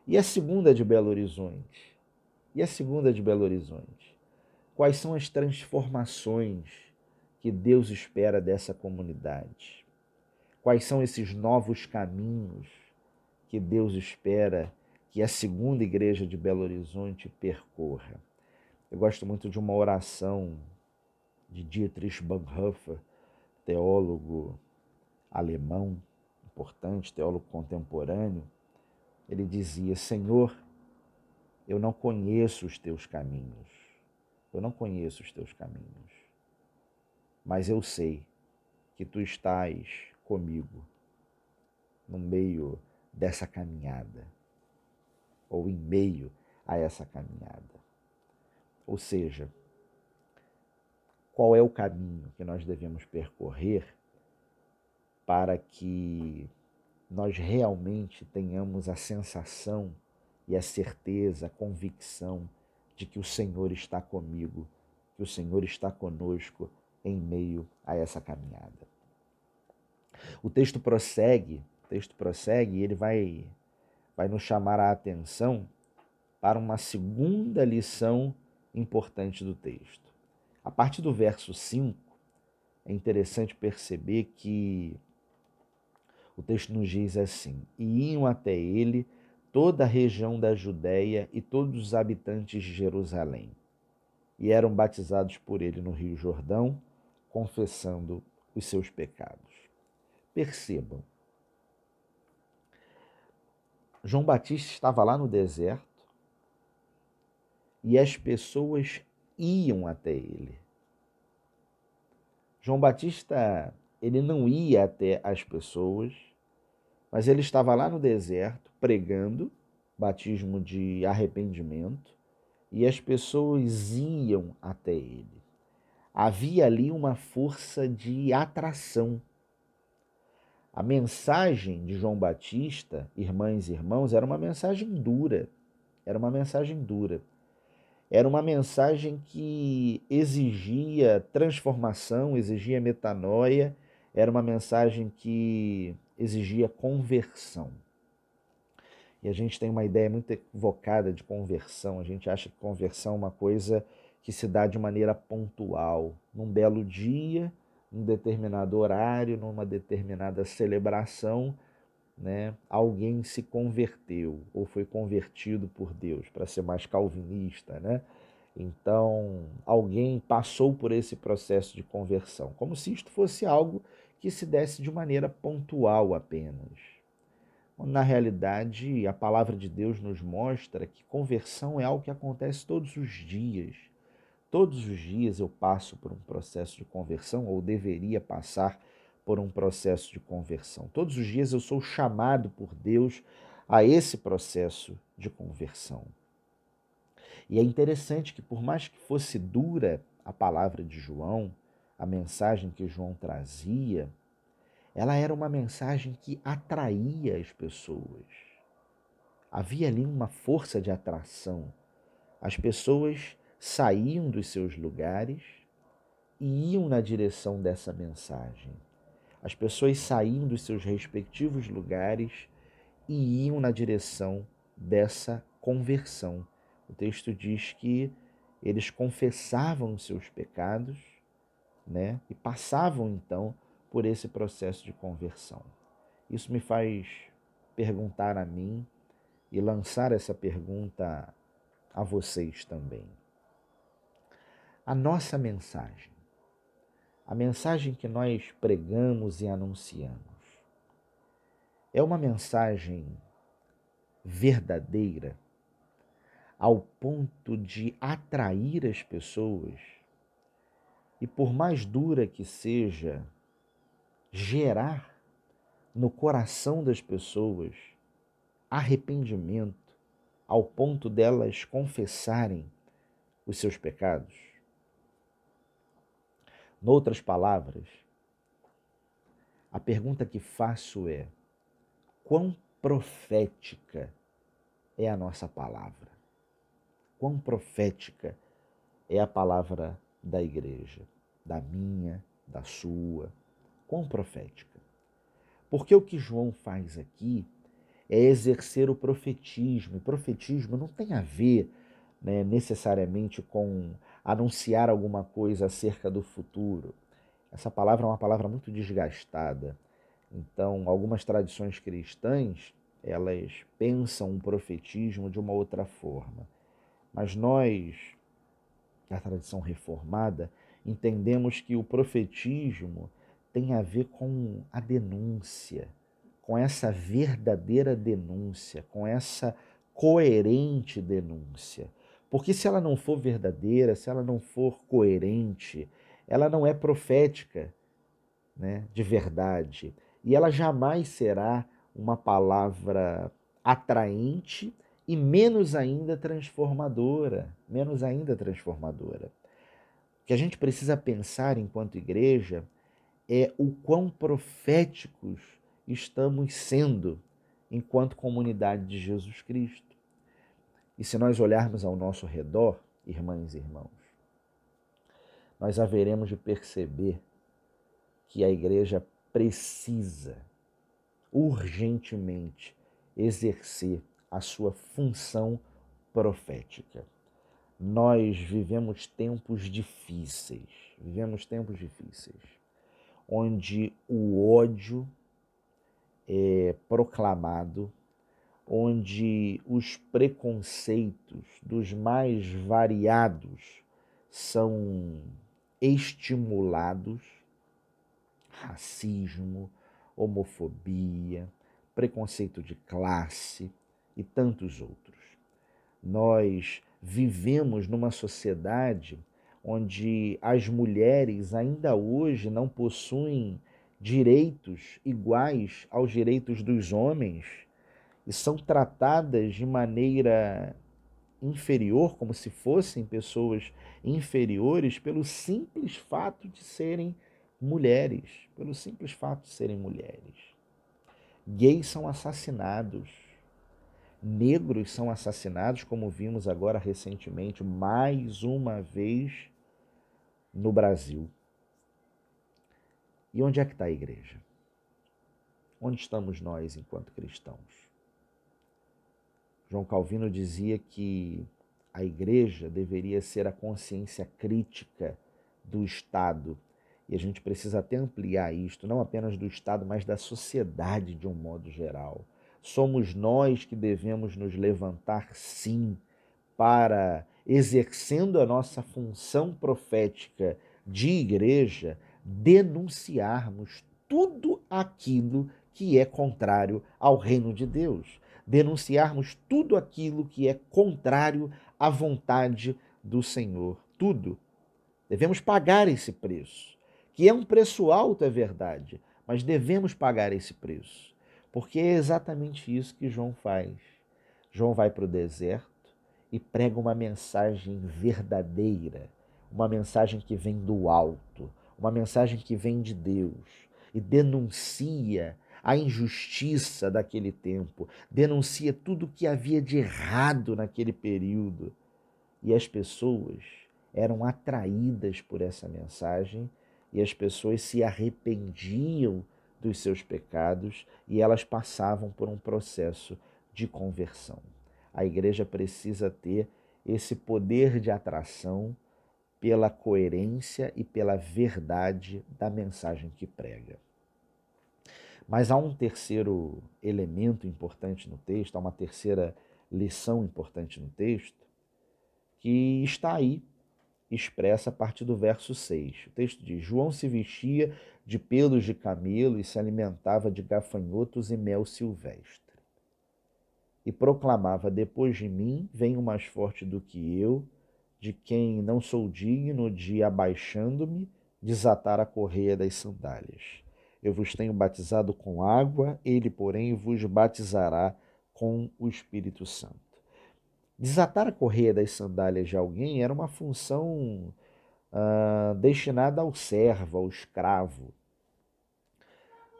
E a segunda de Belo Horizonte? Quais são as transformações que Deus espera dessa comunidade? Quais são esses novos caminhos que Deus espera que a segunda igreja de Belo Horizonte percorra? Eu gosto muito de uma oração de Dietrich Bonhoeffer, teólogo alemão, importante, teólogo contemporâneo. Ele dizia: Senhor, eu não conheço os teus caminhos, mas eu sei que tu estás comigo no meio dessa caminhada, ou em meio a essa caminhada. Ou seja, qual é o caminho que nós devemos percorrer para que nós realmente tenhamos a sensação e a certeza, a convicção de que o Senhor está comigo, que o Senhor está conosco em meio a essa caminhada? O texto prossegue e ele vai nos chamar a atenção para uma segunda lição importante do texto. A partir do verso 5, é interessante perceber que o texto nos diz assim: e iam até ele toda a região da Judéia e todos os habitantes de Jerusalém, e eram batizados por ele no Rio Jordão, confessando os seus pecados. Percebam, João Batista estava lá no deserto e as pessoas iam até ele. João Batista, ele não ia até as pessoas, mas ele estava lá no deserto pregando batismo de arrependimento e as pessoas iam até ele. Havia ali uma força de atração. A mensagem de João Batista, irmãs e irmãos, era uma mensagem dura. Era uma mensagem que exigia transformação, exigia metanoia, era uma mensagem que exigia conversão. E a gente tem uma ideia muito equivocada de conversão. A gente acha que conversão é uma coisa que se dá de maneira pontual, num belo dia, num determinado horário, numa determinada celebração, né, alguém se converteu ou foi convertido por Deus, para ser mais calvinista, né? Então, alguém passou por esse processo de conversão, como se isto fosse algo que se desse de maneira pontual apenas. Na realidade, a palavra de Deus nos mostra que conversão é algo que acontece todos os dias. Todos os dias eu passo por um processo de conversão, ou deveria passar por um processo de conversão. Todos os dias eu sou chamado por Deus a esse processo de conversão. E é interessante que, por mais que fosse dura a palavra de João, a mensagem que João trazia, ela era uma mensagem que atraía as pessoas. Havia ali uma força de atração. As pessoas saíam dos seus lugares e iam na direção dessa mensagem. As pessoas saíam dos seus respectivos lugares e iam na direção dessa conversão. O texto diz que eles confessavam os seus pecados, né, e passavam então por esse processo de conversão. Isso me faz perguntar a mim e lançar essa pergunta a vocês também. A nossa mensagem, a mensagem que nós pregamos e anunciamos, é uma mensagem verdadeira ao ponto de atrair as pessoas e, por mais dura que seja, gerar no coração das pessoas arrependimento ao ponto delas confessarem os seus pecados? Noutras palavras, a pergunta que faço é: quão profética é a nossa palavra? Quão profética é a palavra da igreja, da minha, da sua? Quão profética? Porque o que João faz aqui é exercer o profetismo. E profetismo não tem a ver, né, necessariamente com anunciar alguma coisa acerca do futuro. Essa palavra é uma palavra muito desgastada. Então, algumas tradições cristãs, elas pensam o profetismo de uma outra forma. Mas nós, da tradição reformada, entendemos que o profetismo tem a ver com a denúncia, com essa verdadeira denúncia, com essa coerente denúncia. Porque se ela não for verdadeira, se ela não for coerente, ela não é profética, né, de verdade. E ela jamais será uma palavra atraente e menos ainda transformadora, menos ainda transformadora. O que a gente precisa pensar enquanto igreja é o quão proféticos estamos sendo enquanto comunidade de Jesus Cristo. E se nós olharmos ao nosso redor, irmãs e irmãos, nós haveremos de perceber que a igreja precisa urgentemente exercer a sua função profética. Nós vivemos tempos difíceis, onde o ódio é proclamado, onde os preconceitos dos mais variados são estimulados, racismo, homofobia, preconceito de classe e tantos outros. Nós vivemos numa sociedade onde as mulheres ainda hoje não possuem direitos iguais aos direitos dos homens e são tratadas de maneira inferior, como se fossem pessoas inferiores, pelo simples fato de serem mulheres, Gays são assassinados, negros são assassinados, como vimos agora recentemente, mais uma vez no Brasil. E onde é que está a igreja? Onde estamos nós enquanto cristãos? João Calvino dizia que a igreja deveria ser a consciência crítica do Estado E a gente precisa até ampliar isto, não apenas do Estado, mas da sociedade de um modo geral. Somos nós que devemos nos levantar, sim, para, exercendo a nossa função profética de igreja, denunciarmos tudo aquilo que é contrário ao reino de Deus. Denunciarmos tudo aquilo que é contrário à vontade do Senhor. Tudo. Devemos pagar esse preço, que é um preço alto, é verdade, mas devemos pagar esse preço, porque é exatamente isso que João faz. João vai para o deserto e prega uma mensagem verdadeira, uma mensagem que vem do alto, uma mensagem que vem de Deus, e denuncia a injustiça daquele tempo, denuncia tudo o que havia de errado naquele período. E as pessoas eram atraídas por essa mensagem, e as pessoas se arrependiam dos seus pecados e elas passavam por um processo de conversão. A igreja precisa ter esse poder de atração pela coerência e pela verdade da mensagem que prega. Mas há um terceiro elemento importante no texto, há uma terceira lição importante no texto, que está aí, expressa a partir do verso 6. O texto diz: João se vestia de pelos de camelo e se alimentava de gafanhotos e mel silvestre. E proclamava: depois de mim vem o mais forte do que eu, de quem não sou digno de, abaixando-me, desatar a correia das sandálias. Eu vos tenho batizado com água, ele, porém, vos batizará com o Espírito Santo. Desatar a correia das sandálias de alguém era uma função destinada ao servo, ao escravo.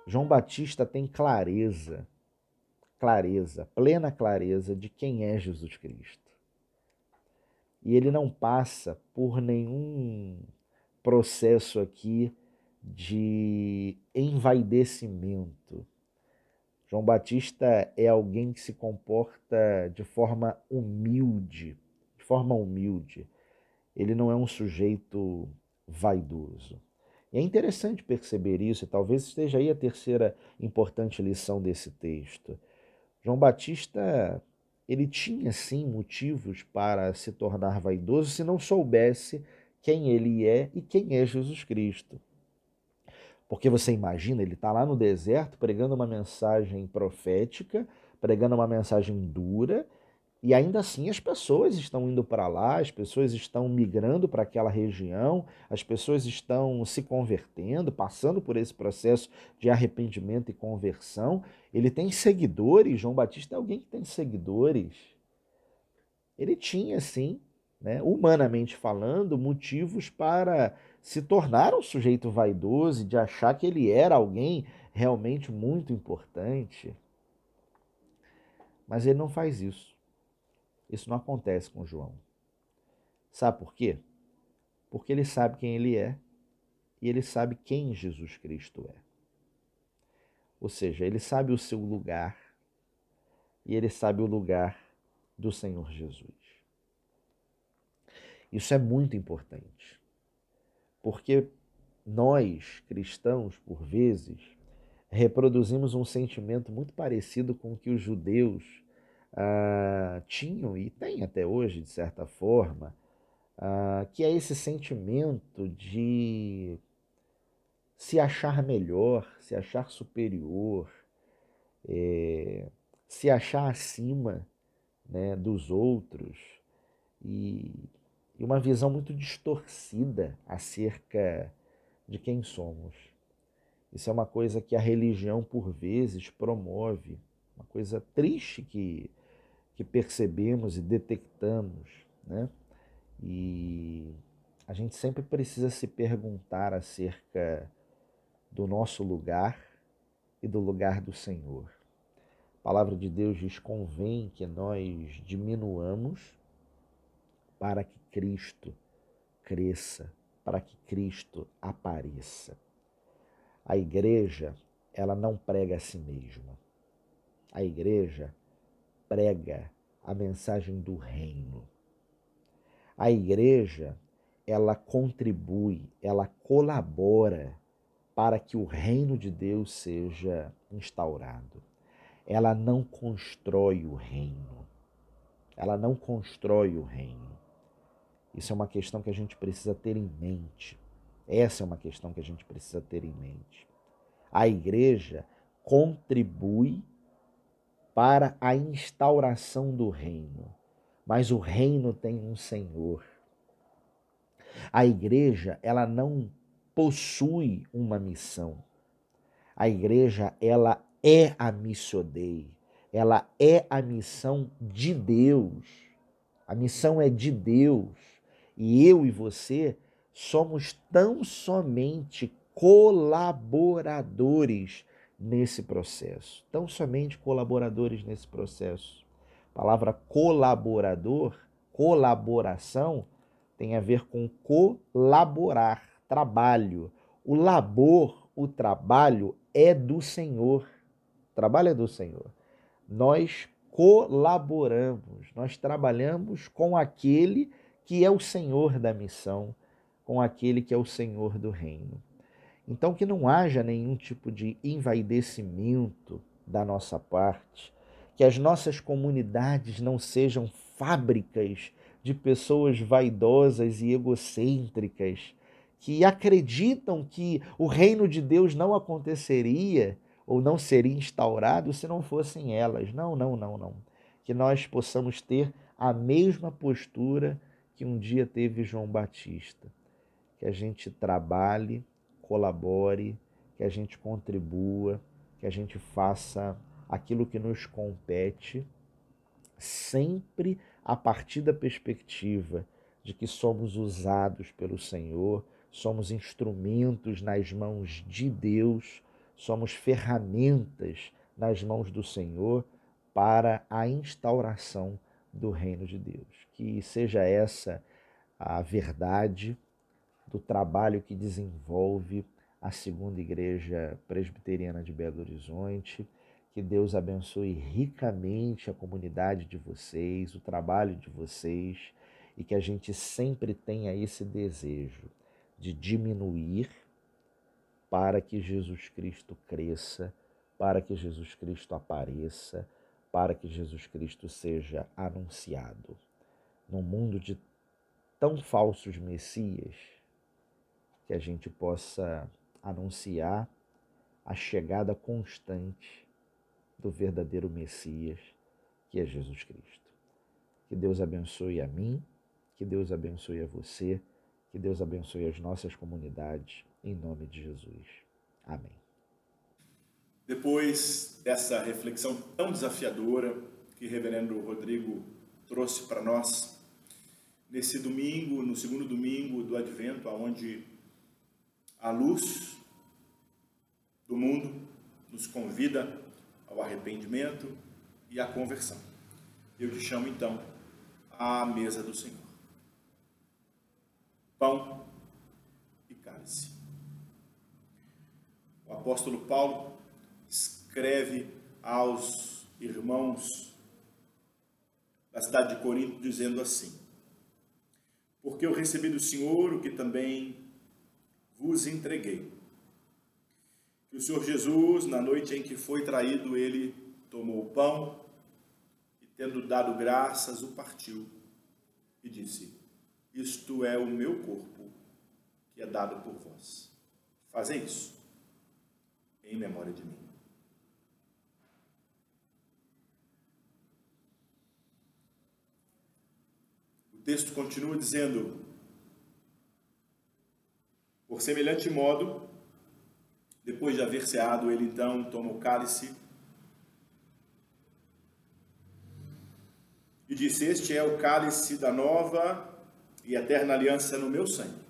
João Batista tem plena clareza de quem é Jesus Cristo. E ele não passa por nenhum processo aqui de envaidecimento. João Batista é alguém que se comporta de forma humilde. Ele não é um sujeito vaidoso. E é interessante perceber isso, e talvez esteja aí a terceira importante lição desse texto. João Batista, ele tinha sim motivos para se tornar vaidoso se não soubesse quem ele é e quem é Jesus Cristo. Porque você imagina, ele está lá no deserto pregando uma mensagem profética, pregando uma mensagem dura, e ainda assim as pessoas estão indo para lá, as pessoas estão migrando para aquela região, as pessoas estão se convertendo, passando por esse processo de arrependimento e conversão. Ele tem seguidores, João Batista é alguém que tem seguidores. Ele tinha, sim, humanamente falando, motivos para se tornar um sujeito vaidoso e de achar que ele era alguém realmente muito importante. Mas ele não faz isso. Isso não acontece com João. Sabe por quê? Porque ele sabe quem ele é e ele sabe quem Jesus Cristo é. Ou seja, ele sabe o seu lugar e ele sabe o lugar do Senhor Jesus. Isso é muito importante, porque nós, cristãos, por vezes, reproduzimos um sentimento muito parecido com o que os judeus tinham e têm até hoje, de certa forma, que é esse sentimento de se achar melhor, se achar superior, se achar acima, dos outros, e uma visão muito distorcida acerca de quem somos. Isso é uma coisa que a religião, por vezes, promove, uma coisa triste que percebemos e detectamos, E a gente sempre precisa se perguntar acerca do nosso lugar e do lugar do Senhor. A palavra de Deus diz: convém que nós diminuamos para que Cristo cresça, para que Cristo apareça. A igreja, ela não prega a si mesma. A igreja prega a mensagem do reino. A igreja, ela contribui, ela colabora para que o reino de Deus seja instaurado. Ela não constrói o reino. Ela não constrói o reino. Isso é uma questão que a gente precisa ter em mente. Essa é uma questão que a gente precisa ter em mente. A igreja contribui para a instauração do reino, mas o reino tem um Senhor. A igreja, ela não possui uma missão. A igreja, ela é a missio Dei. Ela é a missão de Deus. A missão é de Deus. E eu e você somos tão somente colaboradores nesse processo. Tão somente colaboradores nesse processo. A palavra colaborador, colaboração, tem a ver com colaborar, trabalho. O labor, o trabalho é do Senhor. O trabalho é do Senhor. Nós colaboramos, nós trabalhamos com aquele que é o Senhor da missão, com aquele que é o Senhor do reino. Então, que não haja nenhum tipo de envaidecimento da nossa parte, que as nossas comunidades não sejam fábricas de pessoas vaidosas e egocêntricas, que acreditam que o reino de Deus não aconteceria ou não seria instaurado se não fossem elas. Não. Que nós possamos ter a mesma postura que um dia teve João Batista. Que a gente trabalhe, colabore, que a gente contribua, que a gente faça aquilo que nos compete, sempre a partir da perspectiva de que somos usados pelo Senhor, somos instrumentos nas mãos de Deus, somos ferramentas nas mãos do Senhor para a instauração do reino de Deus. Que seja essa a verdade do trabalho que desenvolve a Segunda Igreja Presbiteriana de Belo Horizonte. Que Deus abençoe ricamente a comunidade de vocês, o trabalho de vocês, e que a gente sempre tenha esse desejo de diminuir para que Jesus Cristo cresça, para que Jesus Cristo apareça, para que Jesus Cristo seja anunciado. Num mundo de tão falsos messias, que a gente possa anunciar a chegada constante do verdadeiro Messias, que é Jesus Cristo. Que Deus abençoe a mim, que Deus abençoe a você, que Deus abençoe as nossas comunidades, em nome de Jesus. Amém. Depois dessa reflexão tão desafiadora que o reverendo Rodrigo trouxe para nós, nesse domingo, no segundo domingo do Advento, onde a luz do mundo nos convida ao arrependimento e à conversão. Eu te chamo então à mesa do Senhor. Pão e cálice. O apóstolo Paulo escreve aos irmãos da cidade de Corinto dizendo assim: porque eu recebi do Senhor o que também vos entreguei. Que o Senhor Jesus, na noite em que foi traído, ele tomou o pão e, tendo dado graças, o partiu e disse: isto é o meu corpo, que é dado por vós. Fazei isso em memória de mim. O texto continua dizendo: por semelhante modo, depois de haver ceado, ele então toma o cálice e disse: este é o cálice da nova e eterna aliança no meu sangue.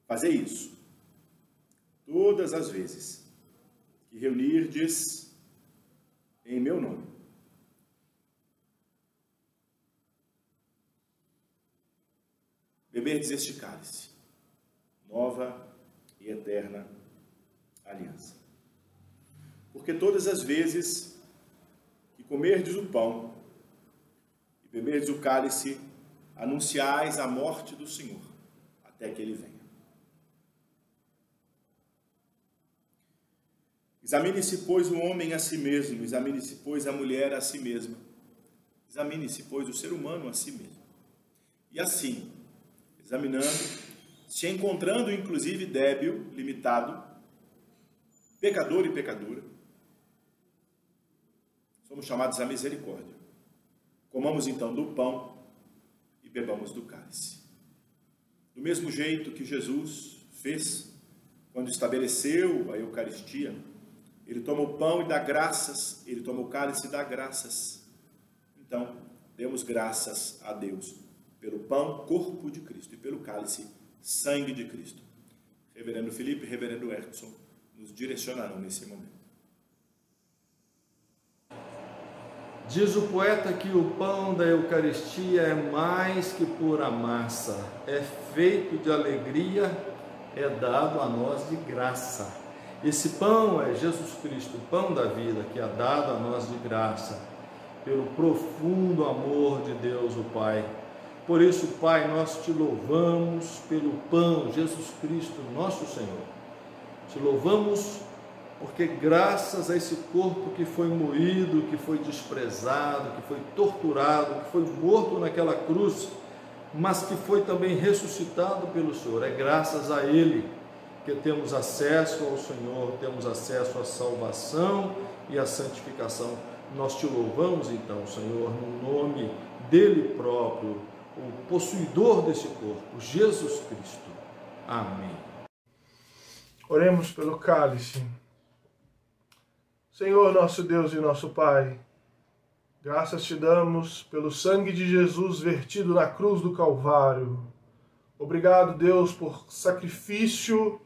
Fazei isso todas as vezes que reunirdes em meu nome. Beberdes este cálice, nova e eterna aliança. Porque todas as vezes que comerdes o pão beberdes o cálice, anunciais a morte do Senhor, até que ele venha. Examine-se, pois, o homem a si mesmo, examine-se, pois, a mulher a si mesma, examine-se, pois, o ser humano a si mesmo. E assim, examinando, se encontrando, inclusive, débil, limitado, pecador e pecadora, somos chamados à misericórdia. Comamos, então, do pão e bebamos do cálice. Do mesmo jeito que Jesus fez quando estabeleceu a Eucaristia, ele toma o pão e dá graças, ele toma o cálice e dá graças. Então, demos graças a Deus pelo pão, corpo de Cristo, e pelo cálice, sangue de Cristo. Reverendo Felipe e Reverendo Edson nos direcionarão nesse momento. Diz o poeta que o pão da Eucaristia é mais que pura massa, é feito de alegria, é dado a nós de graça. Esse pão é Jesus Cristo, o pão da vida, que é dado a nós de graça, pelo profundo amor de Deus, o Pai. Por isso, Pai, nós te louvamos pelo pão, Jesus Cristo, nosso Senhor. Te louvamos porque graças a esse corpo que foi moído, que foi desprezado, que foi torturado, que foi morto naquela cruz, mas que foi também ressuscitado pelo Senhor, é graças a Ele que temos acesso ao Senhor, temos acesso à salvação e à santificação. Nós te louvamos então, Senhor, no nome dele próprio, o possuidor desse corpo, Jesus Cristo. Amém. Oremos pelo cálice. Senhor, nosso Deus e nosso Pai, graças te damos pelo sangue de Jesus vertido na cruz do Calvário. Obrigado, Deus, por sacrifício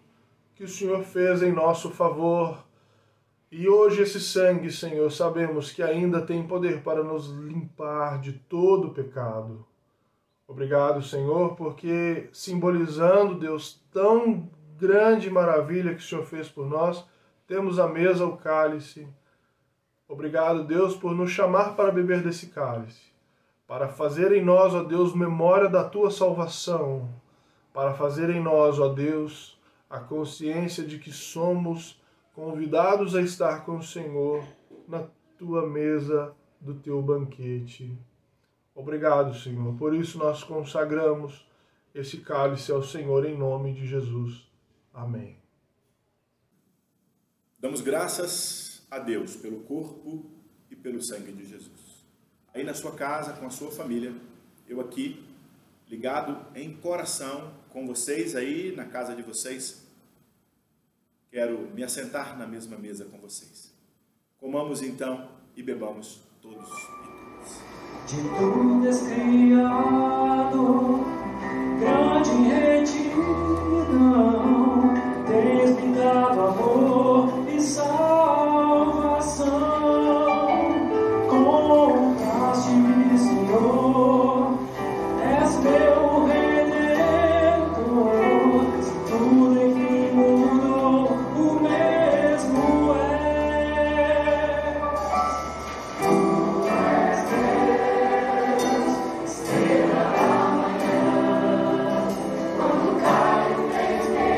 que o Senhor fez em nosso favor. E hoje esse sangue, Senhor, sabemos que ainda tem poder para nos limpar de todo pecado. Obrigado, Senhor, porque simbolizando, Deus, tão grande maravilha que o Senhor fez por nós, temos à mesa o cálice. Obrigado, Deus, por nos chamar para beber desse cálice, para fazer em nós, ó Deus, memória da tua salvação, para fazer em nós, ó Deus, a consciência de que somos convidados a estar com o Senhor na tua mesa do teu banquete. Obrigado, Senhor. Por isso nós consagramos esse cálice ao Senhor em nome de Jesus. Amém. Damos graças a Deus pelo corpo e pelo sangue de Jesus. Aí na sua casa, com a sua família, eu aqui, ligado em coração com vocês aí na casa de vocês, quero me assentar na mesma mesa com vocês. Comamos então e bebamos todos e todas. De tudo és criado, grande retidão, tens me dado amor e salvação. Contaste, Senhor, és meu Redentor, se tudo enfim mudou, o mesmo é. Estrela da manhã, quando cai o vento.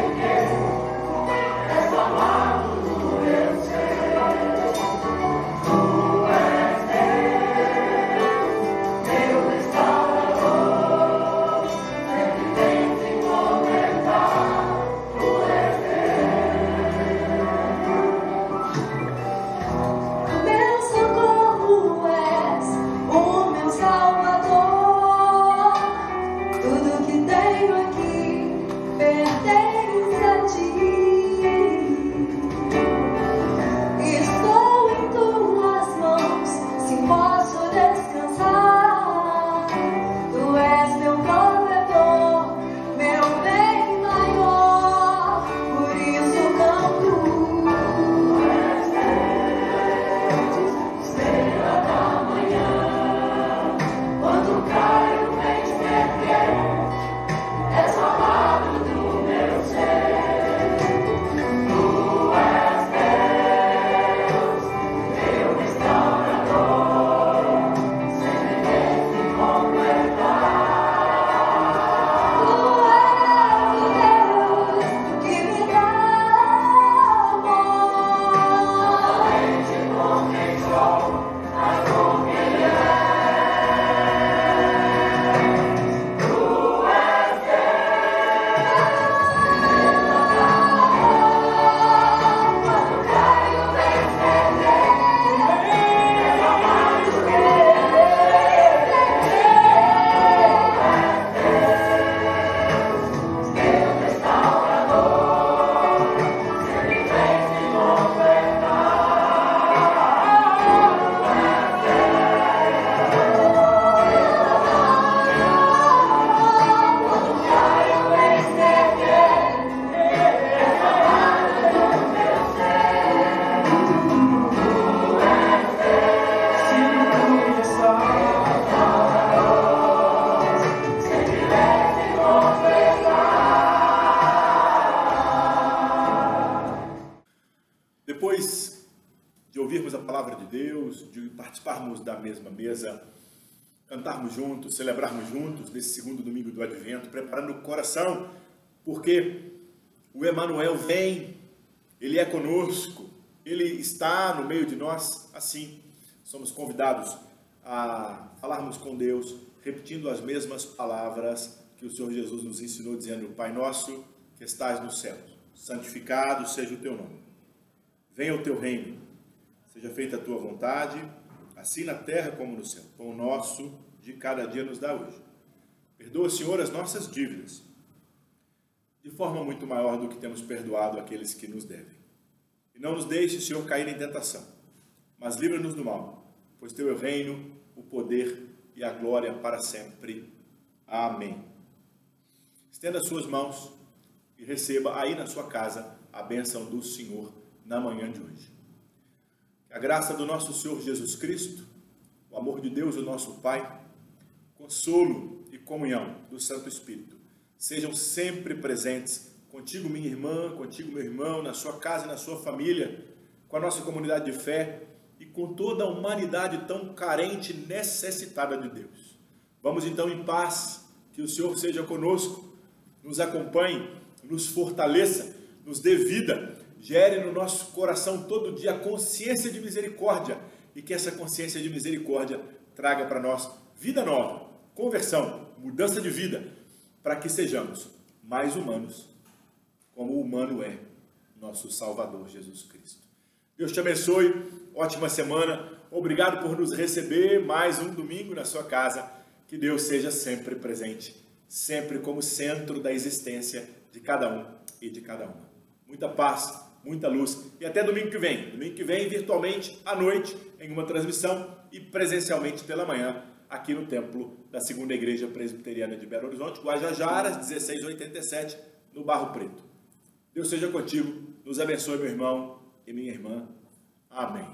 depois de ouvirmos a palavra de Deus, de participarmos da mesma mesa, cantarmos juntos, celebrarmos juntos nesse segundo domingo do Advento, preparando o coração, porque o Emanuel vem, ele é conosco, ele está no meio de nós. Assim, somos convidados a falarmos com Deus, repetindo as mesmas palavras que o Senhor Jesus nos ensinou, dizendo: Pai nosso que estás nos céus, santificado seja o teu nome. Venha o teu reino, seja feita a tua vontade, assim na terra como no céu. Pão nosso de cada dia nos dá hoje. Perdoa, Senhor, as nossas dívidas, de forma muito maior do que temos perdoado aqueles que nos devem. E não nos deixe, Senhor, cair em tentação, mas livra-nos do mal, pois teu é o reino, o poder e a glória para sempre. Amém. Estenda as suas mãos e receba aí na sua casa a bênção do Senhor na manhã de hoje. Que a graça do nosso Senhor Jesus Cristo, o amor de Deus, o nosso Pai, consolo e comunhão do Santo Espírito sejam sempre presentes contigo, minha irmã, contigo, meu irmão, na sua casa e na sua família, com a nossa comunidade de fé e com toda a humanidade tão carente e necessitada de Deus. Vamos então em paz, que o Senhor seja conosco, nos acompanhe, nos fortaleça, nos dê vida, gere no nosso coração todo dia a consciência de misericórdia, e que essa consciência de misericórdia traga para nós vida nova, conversão, mudança de vida, para que sejamos mais humanos, como o humano é nosso Salvador Jesus Cristo. Deus te abençoe, ótima semana, obrigado por nos receber mais um domingo na sua casa, que Deus seja sempre presente, sempre como centro da existência de cada um e de cada uma. Muita paz, muita luz, e até domingo que vem virtualmente à noite, em uma transmissão, e presencialmente pela manhã, aqui no templo da Segunda Igreja Presbiteriana de Belo Horizonte, Guajajaras, 1687, no Barro Preto. Deus seja contigo, nos abençoe, meu irmão e minha irmã. Amém.